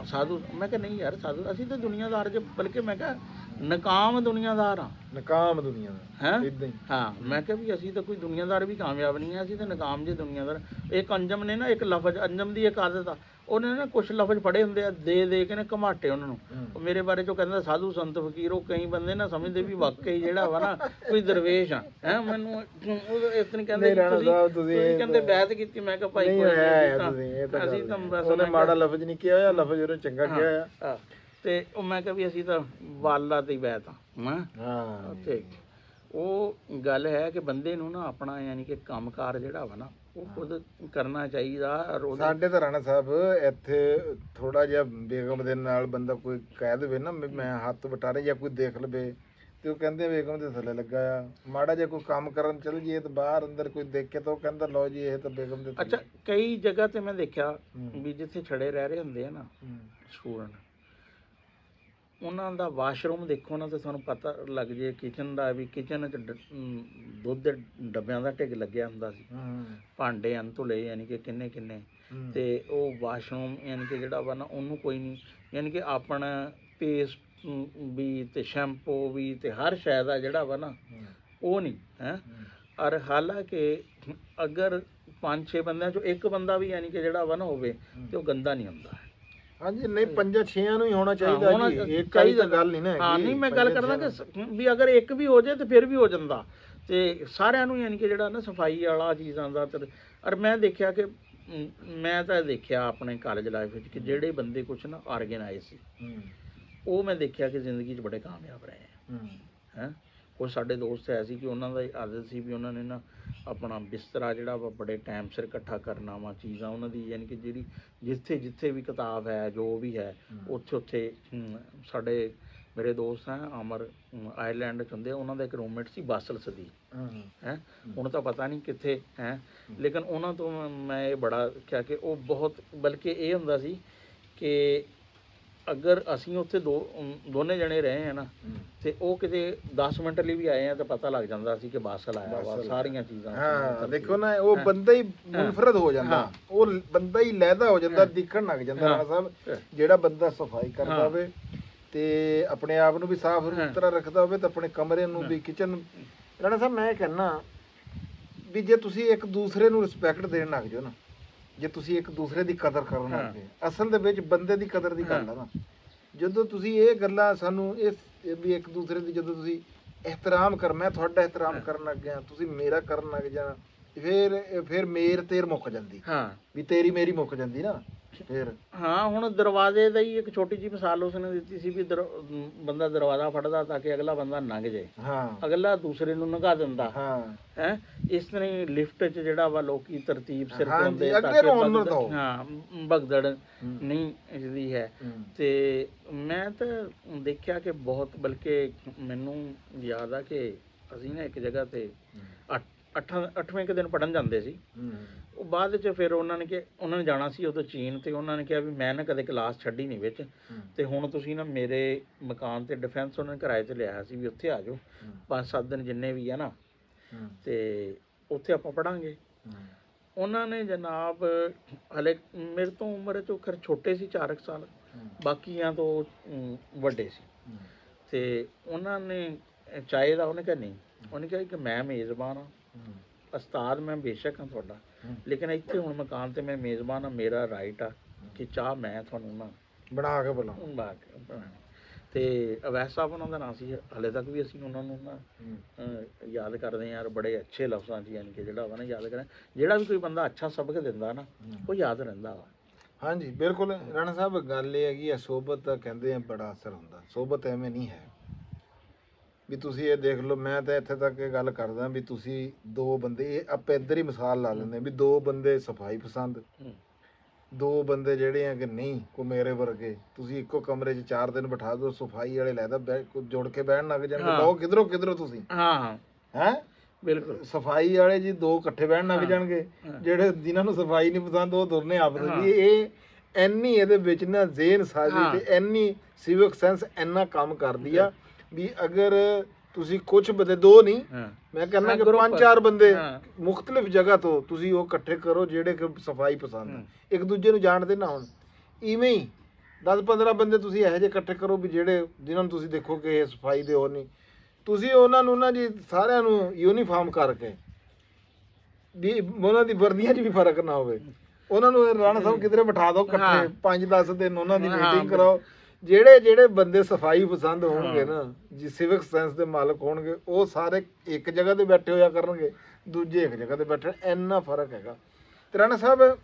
ਸਾਧੂ। ਮੈਂ ਕਿਹਾ ਨਹੀਂ ਯਾਰ, ਸਾਧੂ ਅਸੀਂ ਤਾਂ ਦੁਨੀਆਦਾਰ 'ਚ, ਬਲਕਿ ਮੈਂ ਕਿਹਾ ਨਕਾਮ ਦੁਨੀਆਦਾਰ ਆ ਨਕਾਮ ਦੁਨੀਆ ਦਾ ਹੈਂ ਇਦਾਂ ਹੀ। ਹਾਂ ਮੈਂ ਕਿਹਾ ਵੀ ਅਸੀਂ ਤਾਂ ਕੋਈ ਦੁਨੀਆਦਾਰ ਵੀ ਕਾਮਯਾਬ ਨਹੀਂ ਆ, ਅਸੀਂ ਤਾਂ ਨਕਾਮ ਜੇ ਦੁਨੀਆਦਾਰ। ਇੱਕ ਅੰਜਮ ਨੇ ਨਾ ਇੱਕ ਲਫ਼ਜ਼, ਅੰਜਮ ਦੀ ਇੱਕ ਆਦਤ ਆ, ਉਹਨੇ ਨਾ ਕੁਛ ਲਫ਼ਜ਼ ਪੜ੍ਹੇ ਹੁੰਦੇ ਆ ਦੇ ਕੇ ਨਾ ਘਮਾਟੇ ਉਹਨਾਂ ਨੂੰ। ਉਹ ਮੇਰੇ ਬਾਰੇ ਚੋਂ ਕਹਿੰਦਾ ਸਾਧੂ ਸੰਤ ਫਕੀਰ, ਉਹ ਕਈ ਬੰਦੇ ਨਾ ਸਮਝਦੇ ਵੀ ਵਾਕਈ ਜਿਹੜਾ ਵਾ ਨਾ ਕੋਈ ਦਰਵੇਸ਼ ਆ। ਹੈ ਮੈਨੂੰ ਉਹ ਇਸ ਦਿਨ ਕਹਿੰਦੇ ਤੁਸੀਂ ਕਹਿੰਦੇ ਬਹਿਤ ਕੀਤੀ। ਮੈਂ ਕਿਹਾ ਭਾਈ ਕੋਈ ਨਹੀਂ, ਅਸੀਂ ਤਾਂ ਬਸ ਉਹਨੇ ਮਾੜਾ ਲਫ਼ਜ਼ ਨਹੀਂ ਕਿਹਾ ਹੋਇਆ, ਲਫ਼ਜ਼ ਉਹਨੇ ਚੰਗਾ ਕਿਹਾ ਆ। ਤੇ ਉਹ ਮੈਂ ਕਿਹਾ ਵੀ ਅਸੀਂ ਤਾਂ ਵਾਲਾ ਤੇ ਬੈਤ ਆ। ਹਾਂ ਉੱਥੇ ਉਹ ਗੱਲ ਹੈ ਕਿ ਬੰਦੇ ਨੂੰ ਨਾ ਆਪਣਾ ਯਾਨੀ ਕਿ ਕੰਮਕਾਰ ਜਿਹੜਾ ਵਾ ਨਾ ਉਹ ਖੁਦ ਕਰਨਾ ਚਾਹੀਦਾ। ਸਾਡੇ ਤਾਂ ਰਾਣਾ ਸਾਹਿਬ ਇੱਥੇ ਥੋੜਾ ਜਿਹਾ ਬੇਗਮ ਦੇ ਨਾਲ ਬੰਦਾ ਕੋਈ ਕਹਿ ਦੇਵੇ ਨਾ ਮੈਂ ਹੱਥ ਵਟਾਰੇ ਜਾਂ ਕੋਈ ਦੇਖ ਲਵੇ ਤੇ ਉਹ ਕਹਿੰਦੇ ਬੇਗਮ ਦੇ ਥੱਲੇ ਲੱਗਾ ਆ। ਮਾੜਾ ਜਿਹਾ ਕੋਈ ਕੰਮ ਕਰਨ ਚੱਲ ਜੀਏ ਤੇ ਬਾਹਰ ਅੰਦਰ ਕੋਈ ਦੇਖੇ ਤਾਂ ਉਹ ਕਹਿੰਦਾ ਲਓ ਜੀ ਇਹ ਤਾਂ ਬੇਗਮ ਦੇ। ਅੱਛਾ ਕਈ ਜਗ੍ਹਾ ਤੇ ਮੈਂ ਦੇਖਿਆ ਵੀ ਜਿੱਥੇ ਛੜੇ ਰਹਿ ਰਹੇ ਹੁੰਦੇ ਆ ਨਾ ਸਟੂਡੈਂਟ, ਉਹਨਾਂ ਦਾ ਵਾਸ਼ਰੂਮ ਦੇਖੋ ਨਾ ਤੇ ਤੁਹਾਨੂੰ ਪਤਾ ਲੱਗ ਜੇ ਕਿਚਨ ਦਾ ਵੀ ਕਿਚਨ 'ਚ ਦੁੱਧ ਦੇ ਡੱਬਿਆਂ ਦਾ ਢਿੱਗ ਲੱਗਿਆ ਹੁੰਦਾ ਸੀ, ਭਾਂਡੇ ਅਣਧੁਲੇ ਯਾਨੀ ਕਿ ਕਿੰਨੇ ਕਿੰਨੇ। ਤੇ ਉਹ ਵਾਸ਼ਰੂਮ ਯਾਨੀ ਕਿ ਜਿਹੜਾ ਵਾ ਨਾ ਉਹਨੂੰ ਕੋਈ ਨਹੀਂ ਯਾਨੀ ਕਿ ਆਪਣਾ ਪੇਸਟ ਵੀ ਤੇ ਸ਼ੈਂਪੂ ਵੀ ਤੇ ਹਰ ਸ਼ੈ ਦਾ ਜਿਹੜਾ ਵਾ ਨਾ ਉਹ ਨਹੀਂ ਹੈ। ਔਰ ਹਾਲਾਂਕਿ ਅਗਰ 5-6 ਬੰਦਿਆਂ 'ਚੋਂ ਇੱਕ ਬੰਦਾ ਵੀ ਯਾਨੀ ਕਿ ਜਿਹੜਾ ਵਾ ਨਾ ਹੋਵੇ ਤੇ ਉਹ ਗੰਦਾ ਨਹੀਂ ਹੁੰਦਾ। ਹਾਂਜੀ ਨਹੀਂ 5-6 ਨੂੰ ਹੀ ਹੋਣਾ ਚਾਹੀਦਾ ਜੀ, ਇੱਕ ਵਾਲੀ ਤਾਂ ਗੱਲ ਨਹੀਂ ਨਾ। ਹਾਂ ਨਹੀਂ ਮੈਂ ਗੱਲ ਕਰਦਾ ਕਿ ਵੀ ਅਗਰ ਇੱਕ ਵੀ ਹੋ ਜਾਏ ਤੇ ਫਿਰ ਵੀ ਹੋ ਜਾਂਦਾ। ਤੇ ਸਾਰਿਆਂ ਨੂੰ ਯਾਨੀ ਕਿ ਜਿਹੜਾ ਨਾ ਸਫਾਈ ਵਾਲਾ ਚੀਜ਼ਾਂ ਦਾ। ਔਰ ਮੈਂ ਦੇਖਿਆ ਕਿ ਮੈਂ ਤਾਂ ਦੇਖਿਆ ਆਪਣੇ ਕਾਲਜ ਲਾਈਫ ਵਿੱਚ ਕਿ ਜਿਹੜੇ ਬੰਦੇ ਕੁਛ ਨਾ ਆਰਗੇਨਾਈਜ਼ ਸੀ ਉਹ ਮੈਂ ਦੇਖਿਆ ਕਿ ਜ਼ਿੰਦਗੀ 'ਚ ਬੜੇ ਕਾਮਯਾਬ ਰਹੇ ਹੈ। ਕੁਛ ਸਾਡੇ ਦੋਸਤ ਹੈ ਸੀ ਕਿ ਉਹਨਾਂ ਦਾ ਆਦਤ ਸੀ ਵੀ ਉਹਨਾਂ ਨੇ ਨਾ ਆਪਣਾ ਬਿਸਤਰਾ ਜਿਹੜਾ ਵਾ ਬੜੇ ਟਾਈਮ ਸਿਰ ਇਕੱਠਾ ਕਰਨਾ ਵਾ, ਚੀਜ਼ਾਂ ਉਹਨਾਂ ਦੀ ਯਾਨੀ ਕਿ ਜਿਹੜੀ ਜਿੱਥੇ ਵੀ ਕਿਤਾਬ ਹੈ ਜੋ ਵੀ ਹੈ ਉੱਥੇ ਸਾਡੇ ਮੇਰੇ ਦੋਸਤ ਹੈ ਅਮਰ ਆਇਰਲੈਂਡ 'ਚ ਹੁੰਦੇ, ਉਹਨਾਂ ਦਾ ਇੱਕ ਰੂਮਮੇਟ ਸੀ ਬਾਸਲ ਸਦੀ ਹੈ, ਹੁਣ ਤਾਂ ਪਤਾ ਨਹੀਂ ਕਿੱਥੇ ਹੈ। ਲੇਕਿਨ ਉਹਨਾਂ ਤੋਂ ਮੈਂ ਇਹ ਬੜਾ ਕਿਹਾ ਕਿ ਉਹ ਬਹੁਤ, ਬਲਕਿ ਇਹ ਹੁੰਦਾ ਸੀ ਕਿ ਅਗਰ ਅਸੀਂ ਉੱਥੇ ਦੋਨੇ ਜਣੇ ਰਹੇ ਆ ਨਾ ਤੇ ਉਹ ਕਿਤੇ 10 ਮਿੰਟ ਲਈ ਵੀ ਆਏ ਆ ਤਾਂ ਪਤਾ ਲੱਗ ਜਾਂਦਾ ਸੀ ਕਿ ਬਾਸਲ ਆਇਆ ਵਾ, ਸਾਰੀਆਂ ਚੀਜ਼ਾਂ। ਹਾਂ ਦੇਖੋ ਨਾ ਉਹ ਬੰਦਾ ਹੀ ਮੁਨਫਰਦ ਹੋ ਜਾਂਦਾ, ਉਹ ਬੰਦਾ ਹੀ ਲਹਿਦਾ ਹੋ ਜਾਂਦਾ, ਦਿਖਣ ਲੱਗ ਜਾਂਦਾ। ਰਾਣਾ ਸਾਹਿਬ ਜਿਹੜਾ ਬੰਦਾ ਸਫਾਈ ਕਰਦਾ ਹੋਵੇ ਤੇ ਆਪਣੇ ਆਪ ਨੂੰ ਵੀ ਸਾਫ਼ ਸੁਥਰਾ ਰੱਖਦਾ ਹੋਵੇ ਤਾਂ ਆਪਣੇ ਕਮਰੇ ਨੂੰ ਵੀ, ਕਿਚਨ। ਰਾਣਾ ਸਾਹਿਬ ਮੈਂ ਕਹਿੰਦਾ ਵੀ ਜੇ ਤੁਸੀਂ ਇੱਕ ਦੂਸਰੇ ਨੂੰ ਰਿਸਪੈਕਟ ਦੇਣ ਲੱਗ ਜਾਓ ਨਾ, ਜੇ ਤੁਸੀਂ ਇੱਕ ਦੂਸਰੇ ਦੀ ਕਦਰ ਕਰਨ ਲੱਗ ਗਏ, ਅਸਲ ਦੇ ਵਿੱਚ ਬੰਦੇ ਦੀ ਕਦਰ ਦੀ ਗੱਲ ਆ ਨਾ। ਜਦੋਂ ਤੁਸੀਂ ਇਹ ਗੱਲਾਂ ਸਾਨੂੰ ਇਸ ਵੀ ਇੱਕ ਦੂਸਰੇ ਦੀ ਜਦੋਂ ਤੁਸੀਂ ਇਹਤਰਾਮ ਕਰ, ਮੈਂ ਤੁਹਾਡਾ ਇਹਤਰਾਮ ਕਰਨ ਲੱਗ ਗਿਆ, ਤੁਸੀਂ ਮੇਰਾ ਕਰਨ ਲੱਗ ਜਾਣਾ, ਫਿਰ ਮੇਰ ਤੇਰ ਮੁੱਕ ਜਾਂਦੀ ਵੀ ਤੇਰੀ ਮੇਰੀ ਮੁੱਕ ਜਾਂਦੀ ਨਾ ਫਿਰ। ਹਾਂ ਹੁਣ ਦਰਵਾਜ਼ੇ ਦਾ ਹੀ ਇੱਕ ਛੋਟੀ ਜਿਹੀ ਮਿਸਾਲ ਉਸਨੇ ਦਿੱਤੀ ਸੀ ਵੀ ਬੰਦਾ ਦਰਵਾਜ਼ਾ ਫੜਦਾ ਤਾਂ ਕਿ ਅਗਲਾ ਬੰਦਾ ਲੰਘ ਜਾਏ, ਅਗਲਾ ਦੂਸਰੇ ਨੂੰ ਲੰਘਾ ਦਿੰਦਾ ਹੈ। ਇਸ ਤਰ੍ਹਾਂ ਹੀ ਲਿਫਟ 'ਚ ਜਿਹੜਾ ਵਾ ਲੋਕੀ ਤਰਤੀਬ ਸਿਰ ਪਾਉਂਦੇ ਤਾਂ ਕਿ ਭਗਦੜ ਨਹੀਂ ਇਸਦੀ ਹੈ। ਤੇ ਮੈਂ ਤਾਂ ਦੇਖਿਆ ਕਿ ਬਹੁਤ, ਬਲਕਿ ਮੈਨੂੰ ਯਾਦ ਆ ਕਿ ਅਸੀਂ ਨਾ ਇੱਕ ਜਗ੍ਹਾ ਤੇ 8ਵੇਂ ਦਿਨ ਪੜ੍ਹਨ ਜਾਂਦੇ ਸੀ। ਉਹ ਬਾਅਦ ਵਿੱਚ ਫਿਰ ਉਹਨਾਂ ਨੇ ਜਾਣਾ ਸੀ ਉਦੋਂ ਚੀਨ, ਤੇ ਉਹਨਾਂ ਨੇ ਕਿਹਾ ਵੀ ਮੈਂ ਨਾ ਕਦੇ ਕਲਾਸ ਛੱਡੀ ਨਹੀਂ ਵਿੱਚ, ਤੇ ਹੁਣ ਤੁਸੀਂ ਨਾ ਮੇਰੇ ਮਕਾਨ ਤੇ ਡਿਫੈਂਸ ਉਹਨਾਂ ਨੇ ਕਿਰਾਏ ਤੇ ਲਿਆ ਸੀ ਵੀ ਉੱਥੇ ਆ ਜਾਓ 5-7 ਦਿਨ ਜਿੰਨੇ ਵੀ ਆ ਨਾ, ਤੇ ਉੱਥੇ ਆਪਾਂ ਪੜ੍ਹਾਂਗੇ। ਉਹਨਾਂ ਨੇ ਜਨਾਬ ਹਲੇ ਮੇਰੇ ਤੋਂ ਉਮਰ 'ਚ ਖੈਰ ਛੋਟੇ ਸੀ 4 ਸਾਲ, ਬਾਕੀਆਂ ਤੋਂ ਵੱਡੇ ਸੀ। ਤੇ ਉਹਨਾਂ ਨੇ ਚਾਹੇ ਦਾ ਉਹਨੇ ਕਿਹਾ ਨਹੀਂ, ਉਹਨੇ ਕਿਹਾ ਕਿ ਮੈਂ ਮੇਜ਼ਬਾਨ ਹਾਂ, ਉਸਤਾਦ ਮੈਂ ਬੇਸ਼ੱਕ ਹਾਂ ਤੁਹਾਡਾ, ਲੇਕਿਨ ਇੱਥੇ ਹੁਣ ਮਕਾਨ ਤੇ ਮੈਂ ਮੇਜ਼ਬਾਨ ਹਾਂ, ਮੇਰਾ ਰਾਈਟ ਆ ਕਿ ਚਾਹ ਮੈਂ ਤੁਹਾਨੂੰ ਨਾ ਬਣਾ ਕੇ ਬੁਲਾਵਾਂ। ਤੇ ਅਵੈਸ ਸਾਹਿਬ ਉਹਨਾਂ ਦਾ ਨਾਂ ਸੀ, ਹਾਲੇ ਤੱਕ ਵੀ ਅਸੀਂ ਉਹਨਾਂ ਨੂੰ ਨਾ ਯਾਦ ਕਰਦੇ ਹਾਂ ਯਾਰ, ਬੜੇ ਅੱਛੇ ਲਫ਼ਜ਼ਾਂ 'ਚ ਯਾਨੀ ਕਿ ਜਿਹੜਾ ਵਾ ਨਾ ਯਾਦ ਕਰਾਂ। ਜਿਹੜਾ ਵੀ ਕੋਈ ਬੰਦਾ ਅੱਛਾ ਸਬਕ ਦਿੰਦਾ ਨਾ ਉਹ ਯਾਦ ਰਹਿੰਦਾ ਵਾ। ਹਾਂਜੀ ਬਿਲਕੁਲ ਰਾਣਾ ਸਾਹਿਬ, ਗੱਲ ਇਹ ਹੈਗੀ ਆ ਸੋਬਤ ਦਾ ਕਹਿੰਦੇ ਆ ਬੜਾ ਅਸਰ ਹੁੰਦਾ, ਸੋਬਤ ਐਵੇਂ ਨਹੀਂ ਹੈ ਵੀ ਤੁਸੀਂ ਇਹ ਦੇਖ ਲਓ। ਮੈਂ ਤਾਂ ਇੱਥੇ ਤੱਕ ਇਹ ਗੱਲ ਕਰਦਾ ਵੀ ਤੁਸੀਂ 2 ਬੰਦੇ, ਇਹ ਆਪਾਂ ਇੱਧਰ ਹੀ ਮਿਸਾਲ ਲਾ ਲੈਂਦੇ ਵੀ 2 ਬੰਦੇ ਸਫਾਈ ਪਸੰਦ, 2 ਬੰਦੇ ਜਿਹੜੇ ਆ ਕਿ ਨਹੀਂ ਕੋ ਮੇਰੇ ਵਰਗੇ, ਤੁਸੀਂ ਇੱਕੋ ਕਮਰੇ 'ਚ 4 ਦਿਨ ਬਿਠਾ ਦਿਓ, ਸਫਾਈ ਵਾਲੇ ਲੈਦਾ ਜੁੜ ਕੇ ਬਹਿਣ ਲੱਗ ਜਾਣਗੇ, ਲਓ ਕਿਧਰੋਂ ਤੁਸੀਂ ਹੈਂ ਬਿਲਕੁਲ। ਸਫਾਈ ਵਾਲੇ ਜੀ 2 ਇਕੱਠੇ ਬਹਿਣ ਲੱਗ ਜਾਣਗੇ, ਜਿਹੜੇ ਜਿਨ੍ਹਾਂ ਨੂੰ ਸਫਾਈ ਨਹੀਂ ਪਸੰਦ ਉਹ ਦੋਨੇ ਆਪਸ ਵਿੱਚ। ਇਹ ਇੰਨੀ ਇਹਦੇ ਵਿੱਚ ਨਾ ਜ਼ੇਨ ਸਾਜ਼ੀ ਤੇ ਇੰਨੀ ਸਿਵਿਕ ਸੈਂਸ ਇੰਨਾ ਕੰਮ ਕਰਦੀ ਆ ਵੀ ਅਗਰ ਤੁਸੀਂ ਕੁਝ ਬੰਦੇ 2 ਨਹੀਂ ਮੈਂ ਕਹਿੰਦਾ ਕਿ 5-4 ਬੰਦੇ ਮੁਖਤਲਿਫ ਜਗ੍ਹਾ ਤੋਂ ਤੁਸੀਂ ਉਹ ਇਕੱਠੇ ਕਰੋ ਜਿਹੜੇ ਕਿ ਸਫਾਈ ਪਸੰਦ ਆ, ਇੱਕ ਦੂਜੇ ਨੂੰ ਜਾਣਦੇ ਨਾ ਹੋਣ। ਇਵੇਂ ਹੀ 10-15 ਬੰਦੇ ਤੁਸੀਂ ਇਹੋ ਜਿਹੇ ਇਕੱਠੇ ਕਰੋ ਵੀ ਜਿਹੜੇ ਜਿਨ੍ਹਾਂ ਨੂੰ ਤੁਸੀਂ ਦੇਖੋ ਕਿ ਇਹ ਸਫਾਈ ਦੇ ਹੋਰ ਨਹੀਂ, ਤੁਸੀਂ ਉਹਨਾਂ ਨੂੰ ਨਾ ਜੀ ਸਾਰਿਆਂ ਨੂੰ ਯੂਨੀਫਾਰਮ ਕਰਕੇ ਵੀ ਉਹਨਾਂ ਦੀ ਵਰਦੀਆਂ 'ਚ ਵੀ ਫਰਕ ਨਾ ਹੋਵੇ, ਉਹਨਾਂ ਨੂੰ ਰਾਣਾ ਸਾਹਿਬ ਕਿਧਰੇ ਬਿਠਾ ਦਿਓ ਇਕੱਠੇ 5-10 ਦਿਨ ਉਹਨਾਂ ਦੀ ਮੀਟਿੰਗ ਕਰਾਓ। ਜਿਹੜੇ ਬੰਦੇ ਸਫਾਈ ਪਸੰਦ ਹੋਣਗੇ ਨਾ ਜੀ, ਸਿਵਿਕ ਸੈਂਸ ਦੇ ਮਾਲਕ ਹੋਣਗੇ, ਉਹ ਸਾਰੇ ਇੱਕ ਜਗ੍ਹਾ ਤੇ ਬੈਠੇ ਹੋਇਆ ਕਰਨਗੇ, ਦੂਜੇ ਇੱਕ ਜਗ੍ਹਾ ਤੇ ਬੈਠੇ। ਇੰਨਾ ਫਰਕ ਹੈਗਾ। ਤੇ ਰਾਣਾ ਸਾਹਿਬ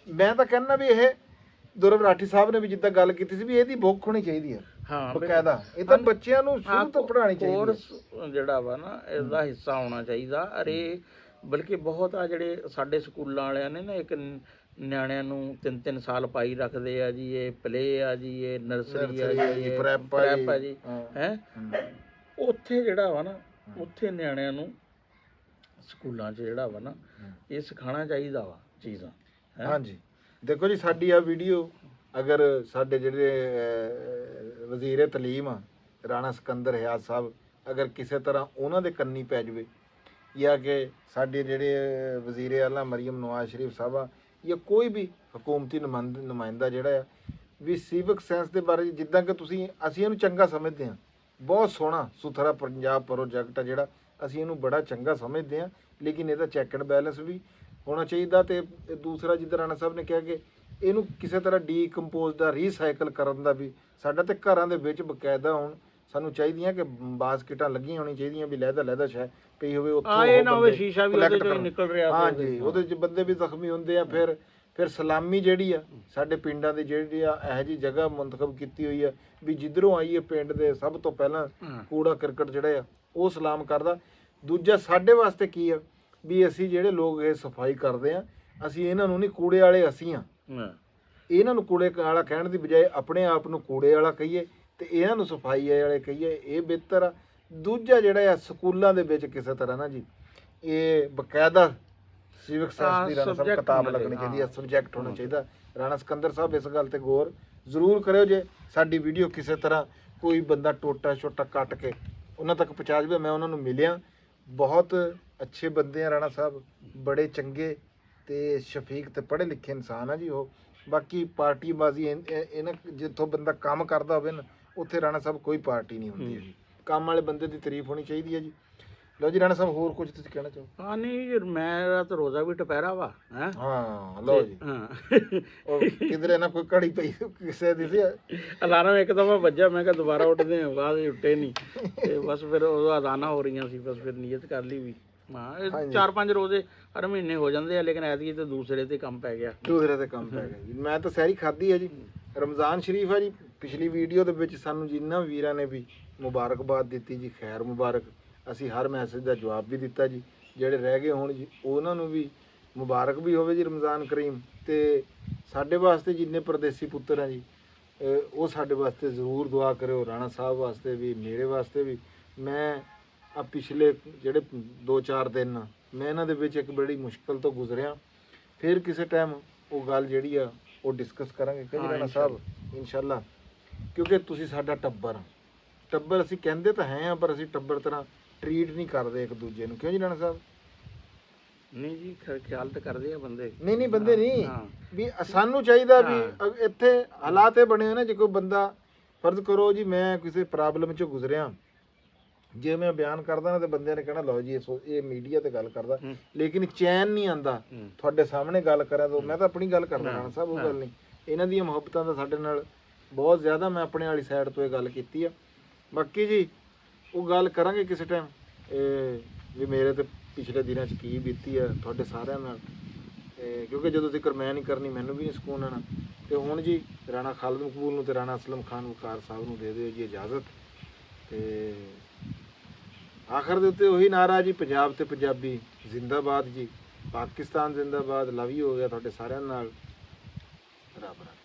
ਮੈਂ ਤਾਂ ਕਹਿੰਦਾ ਵੀ ਇਹ ਦੁਰਵ ਰਾਠੀ ਸਾਹਿਬ ਨੇ ਵੀ ਜਿੱਦਾਂ ਗੱਲ ਕੀਤੀ ਸੀ ਵੀ ਇਹਦੀ ਬੁੱਕ ਹੋਣੀ ਚਾਹੀਦੀ ਹੈ ਬਕਾਇਦਾ, ਇਹ ਤਾਂ ਬੱਚਿਆਂ ਨੂੰ ਸ਼ੁਰੂ ਤੋਂ ਪੜ੍ਹਾਉਣੀ ਚਾਹੀਦੀ ਹੈ। ਕੋਰਸ ਜਿਹੜਾ ਵਾ ਨਾ ਇਹਦਾ ਹਿੱਸਾ ਹੋਣਾ ਚਾਹੀਦਾ। ਅਰੇ ਬਲਕਿ ਬਹੁਤ ਆ ਜਿਹੜੇ ਸਾਡੇ ਸਕੂਲਾਂ ਵਾਲਿਆਂ ਨੇ ਨਾ ਇੱਕ ਨਿਆਣਿਆਂ ਨੂੰ 3-3 ਸਾਲ ਪਾਈ ਰੱਖਦੇ ਆ ਜੀ, ਇਹ ਪਲੇ ਆ ਜੀ, ਇਹ ਨਰਸਰੀ ਆ ਜੀ, ਇਹ ਪ੍ਰੈਪ ਆ ਜੀ ਹੈ। ਉੱਥੇ ਜਿਹੜਾ ਵਾ ਨਾ ਉੱਥੇ ਨਿਆਣਿਆਂ ਨੂੰ ਸਕੂਲਾਂ 'ਚ ਜਿਹੜਾ ਵਾ ਨਾ ਇਹ ਸਿਖਾਉਣਾ ਚਾਹੀਦਾ ਵਾ ਚੀਜ਼ਾਂ। ਹਾਂਜੀ ਦੇਖੋ ਜੀ, ਸਾਡੀ ਆ ਵੀਡੀਓ ਅਗਰ ਸਾਡੇ ਜਿਹੜੇ ਵਜ਼ੀਰ ਤਲੀਮ ਆ ਰਾਣਾ ਸਿਕੰਦਰ ਹਿਆਜ਼ ਸਾਹਿਬ, ਅਗਰ ਕਿਸੇ ਤਰ੍ਹਾਂ ਉਹਨਾਂ ਦੇ ਕੰਨੀ ਪੈ ਜਾਵੇ, ਜਾਂ ਕਿ ਸਾਡੇ ਜਿਹੜੇ ਵਜ਼ੀਰ ਆਲਾ ਮਰੀਮ ਨਵਾਜ਼ ਸ਼ਰੀਫ ਸਾਹਿਬ ਆ, ਜਾਂ ਕੋਈ ਵੀ ਹਕੂਮਤੀ ਨੁਮਾਇੰਦਾ ਜਿਹੜਾ ਆ ਵੀ ਸਿਵਿਕ ਸੈਂਸ ਦੇ ਬਾਰੇ, ਜਿੱਦਾਂ ਕਿ ਅਸੀਂ ਇਹਨੂੰ ਚੰਗਾ ਸਮਝਦੇ ਹਾਂ, ਬਹੁਤ ਸੋਹਣਾ ਸੁਥਰਾ ਪੰਜਾਬ ਪ੍ਰੋਜੈਕਟ ਆ ਜਿਹੜਾ, ਅਸੀਂ ਇਹਨੂੰ ਬੜਾ ਚੰਗਾ ਸਮਝਦੇ ਹਾਂ, ਲੇਕਿਨ ਇਹਦਾ ਚੈੱਕ ਐਂਡ ਬੈਲੈਂਸ ਵੀ ਹੋਣਾ ਚਾਹੀਦਾ। ਤੇ ਦੂਸਰਾ ਜਿੱਦਾਂ ਰਾਣਾ ਸਾਹਿਬ ਨੇ ਕਿਹਾ ਕਿ ਇਹਨੂੰ ਕਿਸੇ ਤਰ੍ਹਾਂ ਡੀਕੰਪੋਜ਼ ਦਾ ਰੀਸਾਈਕਲ ਕਰਨ ਦਾ ਵੀ ਸਾਡਾ ਤੇ ਘਰਾਂ ਦੇ ਵਿੱਚ ਬਕਾਇਦਾ ਹੁਣ ਸਾਨੂੰ ਚਾਹੀਦੀਆਂ ਕਿ ਬਾਸਕਟਾਂ ਲੱਗੀਆਂ ਹੋਣੀਆਂ ਚਾਹੀਦੀਆਂ ਵੀ ਲਹਿਦਾ ਸ਼ੈ ਪਈ ਹੋਵੇ, ਉੱਥੋਂ ਸ਼ੀਸ਼ਾ ਵੀ ਉਹਦੇ ਚੋਂ ਨਿਕਲ ਰਿਹਾ। ਹਾਂਜੀ, ਉਹਦੇ 'ਚ ਬੰਦੇ ਵੀ ਜ਼ਖਮੀ ਹੁੰਦੇ ਆ। ਫਿਰ ਸਲਾਮੀ ਜਿਹੜੀ ਆ ਸਾਡੇ ਪਿੰਡਾਂ ਦੀ ਜਿਹੜੀ ਆ ਇਹੋ ਜਿਹੀ ਜਗ੍ਹਾ ਮੁੰਤਖਬ ਕੀਤੀ ਹੋਈ ਆ ਵੀ ਜਿੱਧਰੋਂ ਆਈ ਹੈ ਪਿੰਡ ਦੇ ਸਭ ਤੋਂ ਪਹਿਲਾਂ ਕੂੜਾ ਕਰਕਟ ਜਿਹੜਾ ਆ ਉਹ ਸਲਾਮ ਕਰਦਾ। ਦੂਜਾ ਸਾਡੇ ਵਾਸਤੇ ਕੀ ਆ ਵੀ ਅਸੀਂ ਜਿਹੜੇ ਲੋਕ ਇਹ ਸਫਾਈ ਕਰਦੇ ਆ, ਅਸੀਂ ਇਹਨਾਂ ਨੂੰ ਨਹੀਂ ਕੂੜੇ ਵਾਲੇ ਅਸੀਂ ਆ, ਇਹਨਾਂ ਨੂੰ ਕੂੜੇ ਵਾਲਾ ਕਹਿਣ ਦੀ ਬਜਾਏ ਆਪਣੇ ਆਪ ਨੂੰ ਕੂੜੇ ਵਾਲਾ ਕਹੀਏ ਤੇ ਇਹਨਾਂ ਨੂੰ ਸਫਾਈ ਵਾਲੇ ਕਹੀਏ, ਇਹ ਬਿਹਤਰ ਆ। ਦੂਜਾ ਜਿਹੜਾ ਆ ਸਕੂਲਾਂ ਦੇ ਵਿੱਚ ਕਿਸੇ ਤਰ੍ਹਾਂ ਨਾ ਜੀ ਇਹ ਬਕਾਇਦਾ ਸਿਵਿਕ ਸੈਂਸ ਦੀ ਰਾਣਾ ਸਾਹਿਬ ਕਿਤਾਬ ਲੱਗਣੀ ਚਾਹੀਦੀ ਹੈ, ਸਬਜੈਕਟ ਹੋਣਾ ਚਾਹੀਦਾ। ਰਾਣਾ ਸਿਕੰਦਰ ਸਾਹਿਬ ਇਸ ਗੱਲ ਤੇ ਗੌਰ ਜ਼ਰੂਰ ਕਰਿਓ। ਜੇ ਸਾਡੀ ਵੀਡੀਓ ਕਿਸੇ ਤਰ੍ਹਾਂ ਕੋਈ ਬੰਦਾ ਟੋਟਾ ਛੋਟਾ ਕੱਟ ਕੇ ਉਹਨਾਂ ਤੱਕ ਪਹੁੰਚਾ ਜਾਵੇ, ਮੈਂ ਉਹਨਾਂ ਨੂੰ ਮਿਲਿਆ, ਬਹੁਤ ਅੱਛੇ ਬੰਦੇ ਆ ਰਾਣਾ ਸਾਹਿਬ, ਬੜੇ ਚੰਗੇ ਤੇ ਸ਼ਫੀਕ ਤੇ ਪੜ੍ਹੇ ਲਿਖੇ ਇਨਸਾਨ ਆ ਜੀ ਉਹ। ਬਾਕੀ ਪਾਰਟੀਬਾਜ਼ੀ ਇਹਨਾਂ ਜਿੱਥੋਂ ਬੰਦਾ ਕੰਮ ਕਰਦਾ ਹੋਵੇ ਨਾ ਉੱਥੇ ਰਾਣਾ ਸਾਹਿਬ ਕੋਈ ਪਾਰਟੀ ਨਹੀਂ ਹੁੰਦੀ ਹੈ ਜੀ, ਕੰਮ ਵਾਲੇ ਬੰਦੇ ਦੀ ਤਾਰੀਫ ਹੋਣੀ ਚਾਹੀਦੀ ਹੈ ਜੀ। ਲਓ ਜੀ ਰਾਣਾ ਸਾਹਿਬ ਹੋਰ ਕੁਝ ਤੁਸੀਂ ਕਹਿਣਾ ਚਾਹੋ? ਹਾਂ ਨਹੀਂ, ਮੇਰਾ ਤਾਂ ਰੋਜ਼ਾ ਵੀ ਟਪਹਿਰਾ ਵਾ ਹੈ। ਹਾਂ ਲਓ ਜੀ, ਉਹ ਕਿਧਰੇ ਨਾ ਕੋਈ ਘੜੀ ਪਈ ਕਿਸੇ ਦੀ ਸੀ ਅਲਾਰਮ ਇੱਕ ਦਫਾ ਵੱਜਾ, ਮੈਂ ਕਿਹਾ ਦੁਬਾਰਾ ਉੱਠਦੇ ਆ, ਬਾਅਦ ਵਿੱਚ ਉੱਠੇ ਨਹੀਂ ਤੇ ਬਸ ਫਿਰ ਉਹ ਅਜ਼ਾਨਾਂ ਹੋ ਰਹੀਆਂ ਸੀ, ਬਸ ਫਿਰ ਨੀਅਤ ਕਰ ਲਈ ਵੀ ਹਾਂ 4-5 ਰੋਜ਼ੇ ਹਰ ਮਹੀਨੇ ਹੋ ਜਾਂਦੇ ਆ, ਲੇਕਿਨ ਐਤਕੀ ਤੇ ਦੂਸਰੇ ਤੇ ਕੰਮ ਪੈ ਗਿਆ ਜੀ। ਮੈਂ ਤਾਂ ਸਹਿਰੀ ਖਾਧੀ ਹੈ ਜੀ, ਰਮਜ਼ਾਨ ਸ਼ਰੀਫ ਹੈ ਜੀ। ਪਿਛਲੀ ਵੀਡੀਓ ਦੇ ਵਿੱਚ ਸਾਨੂੰ ਜਿਨ੍ਹਾਂ ਵੀਰਾਂ ਨੇ ਵੀ ਮੁਬਾਰਕਬਾਦ ਦਿੱਤੀ ਜੀ, ਖੈਰ ਮੁਬਾਰਕ, ਅਸੀਂ ਹਰ ਮੈਸੇਜ ਦਾ ਜਵਾਬ ਵੀ ਦਿੱਤਾ ਜੀ। ਜਿਹੜੇ ਰਹਿ ਗਏ ਹੋਣ ਜੀ ਉਹਨਾਂ ਨੂੰ ਵੀ ਮੁਬਾਰਕ ਵੀ ਹੋਵੇ ਜੀ ਰਮਜ਼ਾਨ ਕਰੀਮ। ਤੇ ਸਾਡੇ ਵਾਸਤੇ ਜਿੰਨੇ ਪਰਦੇਸੀ ਪੁੱਤਰ ਆ ਜੀ ਉਹ ਸਾਡੇ ਵਾਸਤੇ ਜ਼ਰੂਰ ਦੁਆ ਕਰਿਓ, ਰਾਣਾ ਸਾਹਿਬ ਵਾਸਤੇ ਵੀ, ਮੇਰੇ ਵਾਸਤੇ ਵੀ। ਮੈਂ ਆ ਪਿਛਲੇ ਜਿਹੜੇ 2-4 ਦਿਨ ਮੈਂ ਇਹਨਾਂ ਦੇ ਵਿੱਚ ਇੱਕ ਬੜੀ ਮੁਸ਼ਕਲ ਤੋਂ ਗੁਜ਼ਰਿਆ, ਫਿਰ ਕਿਸੇ ਟਾਈਮ ਉਹ ਗੱਲ ਜਿਹੜੀ ਆ ਉਹ ਡਿਸਕਸ ਕਰਾਂਗੇ ਕਿ ਰਾਣਾ ਸਾਹਿਬ ਇਨਸ਼ਾਅੱਲਾ, ਕਿਉਂਕਿ ਤੁਸੀਂ ਸਾਡਾ ਟੱਬਰ ਅਸੀਂ ਕਹਿੰਦੇ ਤਾਂ ਹੈ ਆ, ਪਰ ਅਸੀਂ ਟੱਬਰ ਤਰ੍ਹਾਂ ਟਰੀਟ ਨਹੀਂ ਕਰਦੇ ਇੱਕ ਦੂਜੇ ਨੂੰ, ਕਿਉਂ ਜੀ ਰਾਣਾ ਸਾਹਿਬ? ਨਹੀਂ ਜੀ ਖਿਆਲ ਤਾਂ ਕਰਦੇ ਆ ਬੰਦੇ, ਨਹੀਂ ਬੰਦੇ ਨਹੀਂ ਵੀ ਸਾਨੂੰ ਚਾਹੀਦਾ ਵੀ ਇੱਥੇ ਹਾਲਾਤ ਇਹ ਬਣੇ ਹੋਏ ਨਾ, ਜੇ ਕੋਈ ਬੰਦਾ ਫਰਜ਼ ਕਰੋ ਜੀ ਮੈਂ ਕਿਸੇ ਪ੍ਰੋਬਲਮ 'ਚੋਂ ਗੁਜ਼ਰਿਆ, ਜੇ ਮੈਂ ਬਿਆਨ ਕਰਦਾ ਨਾ ਤੇ ਬੰਦਿਆਂ ਨੇ ਕਹਿਣਾ ਲਓ ਜੀ ਇਹ ਮੀਡੀਆ ਤੇ ਗੱਲ ਕਰਦਾ, ਲੇਕਿਨ ਚੈਨ ਨਹੀਂ ਆਂਦਾ ਤੁਹਾਡੇ ਸਾਹਮਣੇ ਗੱਲ ਕਰਾਂ ਤਾਂ ਮੈਂ ਤਾਂ ਆਪਣੀ ਗੱਲ ਕਰਦਾ ਰਾਣਾ ਸਾਹਿਬ, ਉਹ ਗੱਲ ਨਹੀਂ। ਇਹਨਾਂ ਦੀਆਂ ਮੁਹੱਬਤਾਂ ਦਾ ਸਾਡੇ ਨਾਲ ਬਹੁਤ ਜ਼ਿਆਦਾ, ਮੈਂ ਆਪਣੇ ਵਾਲੀ ਸਾਈਡ ਤੋਂ ਇਹ ਗੱਲ ਕੀਤੀ ਆ। ਬਾਕੀ ਜੀ ਉਹ ਗੱਲ ਕਰਾਂਗੇ ਕਿਸੇ ਟਾਈਮ ਵੀ ਮੇਰੇ ਤੇ ਪਿਛਲੇ ਦਿਨਾਂ 'ਚ ਕੀ ਬੀਤੀ ਆ ਤੁਹਾਡੇ ਸਾਰਿਆਂ ਨਾਲ, ਕਿਉਂਕਿ ਜਦੋਂ ਜ਼ਿਕਰ ਮੈਂ ਨਹੀਂ ਕਰਨੀ ਮੈਨੂੰ ਵੀ ਨਹੀਂ ਸਕੂਨ ਆਉਣਾ। ਤੇ ਹੁਣ ਜੀ ਰਾਣਾ ਖਾਲਦ ਮਕਬੂਲ ਨੂੰ ਤੇ ਰਾਣਾ ਅਸਲਮ ਖਾਨ ਵਕਾਰ ਸਾਹਿਬ ਨੂੰ ਦੇ ਦਿਓ ਜੀ ਇਜਾਜ਼ਤ। ਤੇ ਆਖਰ ਦੇ ਉੱਤੇ ਉਹੀ ਨਾਰਾ ਜੀ, ਪੰਜਾਬ ਤੇ ਪੰਜਾਬੀ ਜ਼ਿੰਦਾਬਾਦ ਜੀ, ਪਾਕਿਸਤਾਨ ਜ਼ਿੰਦਾਬਾਦ, ਲਵ ਯੂ ਹੋ ਗਿਆ ਤੁਹਾਡੇ ਸਾਰਿਆਂ ਨਾਲ, ਰੱਬ ਰੱਖੇ।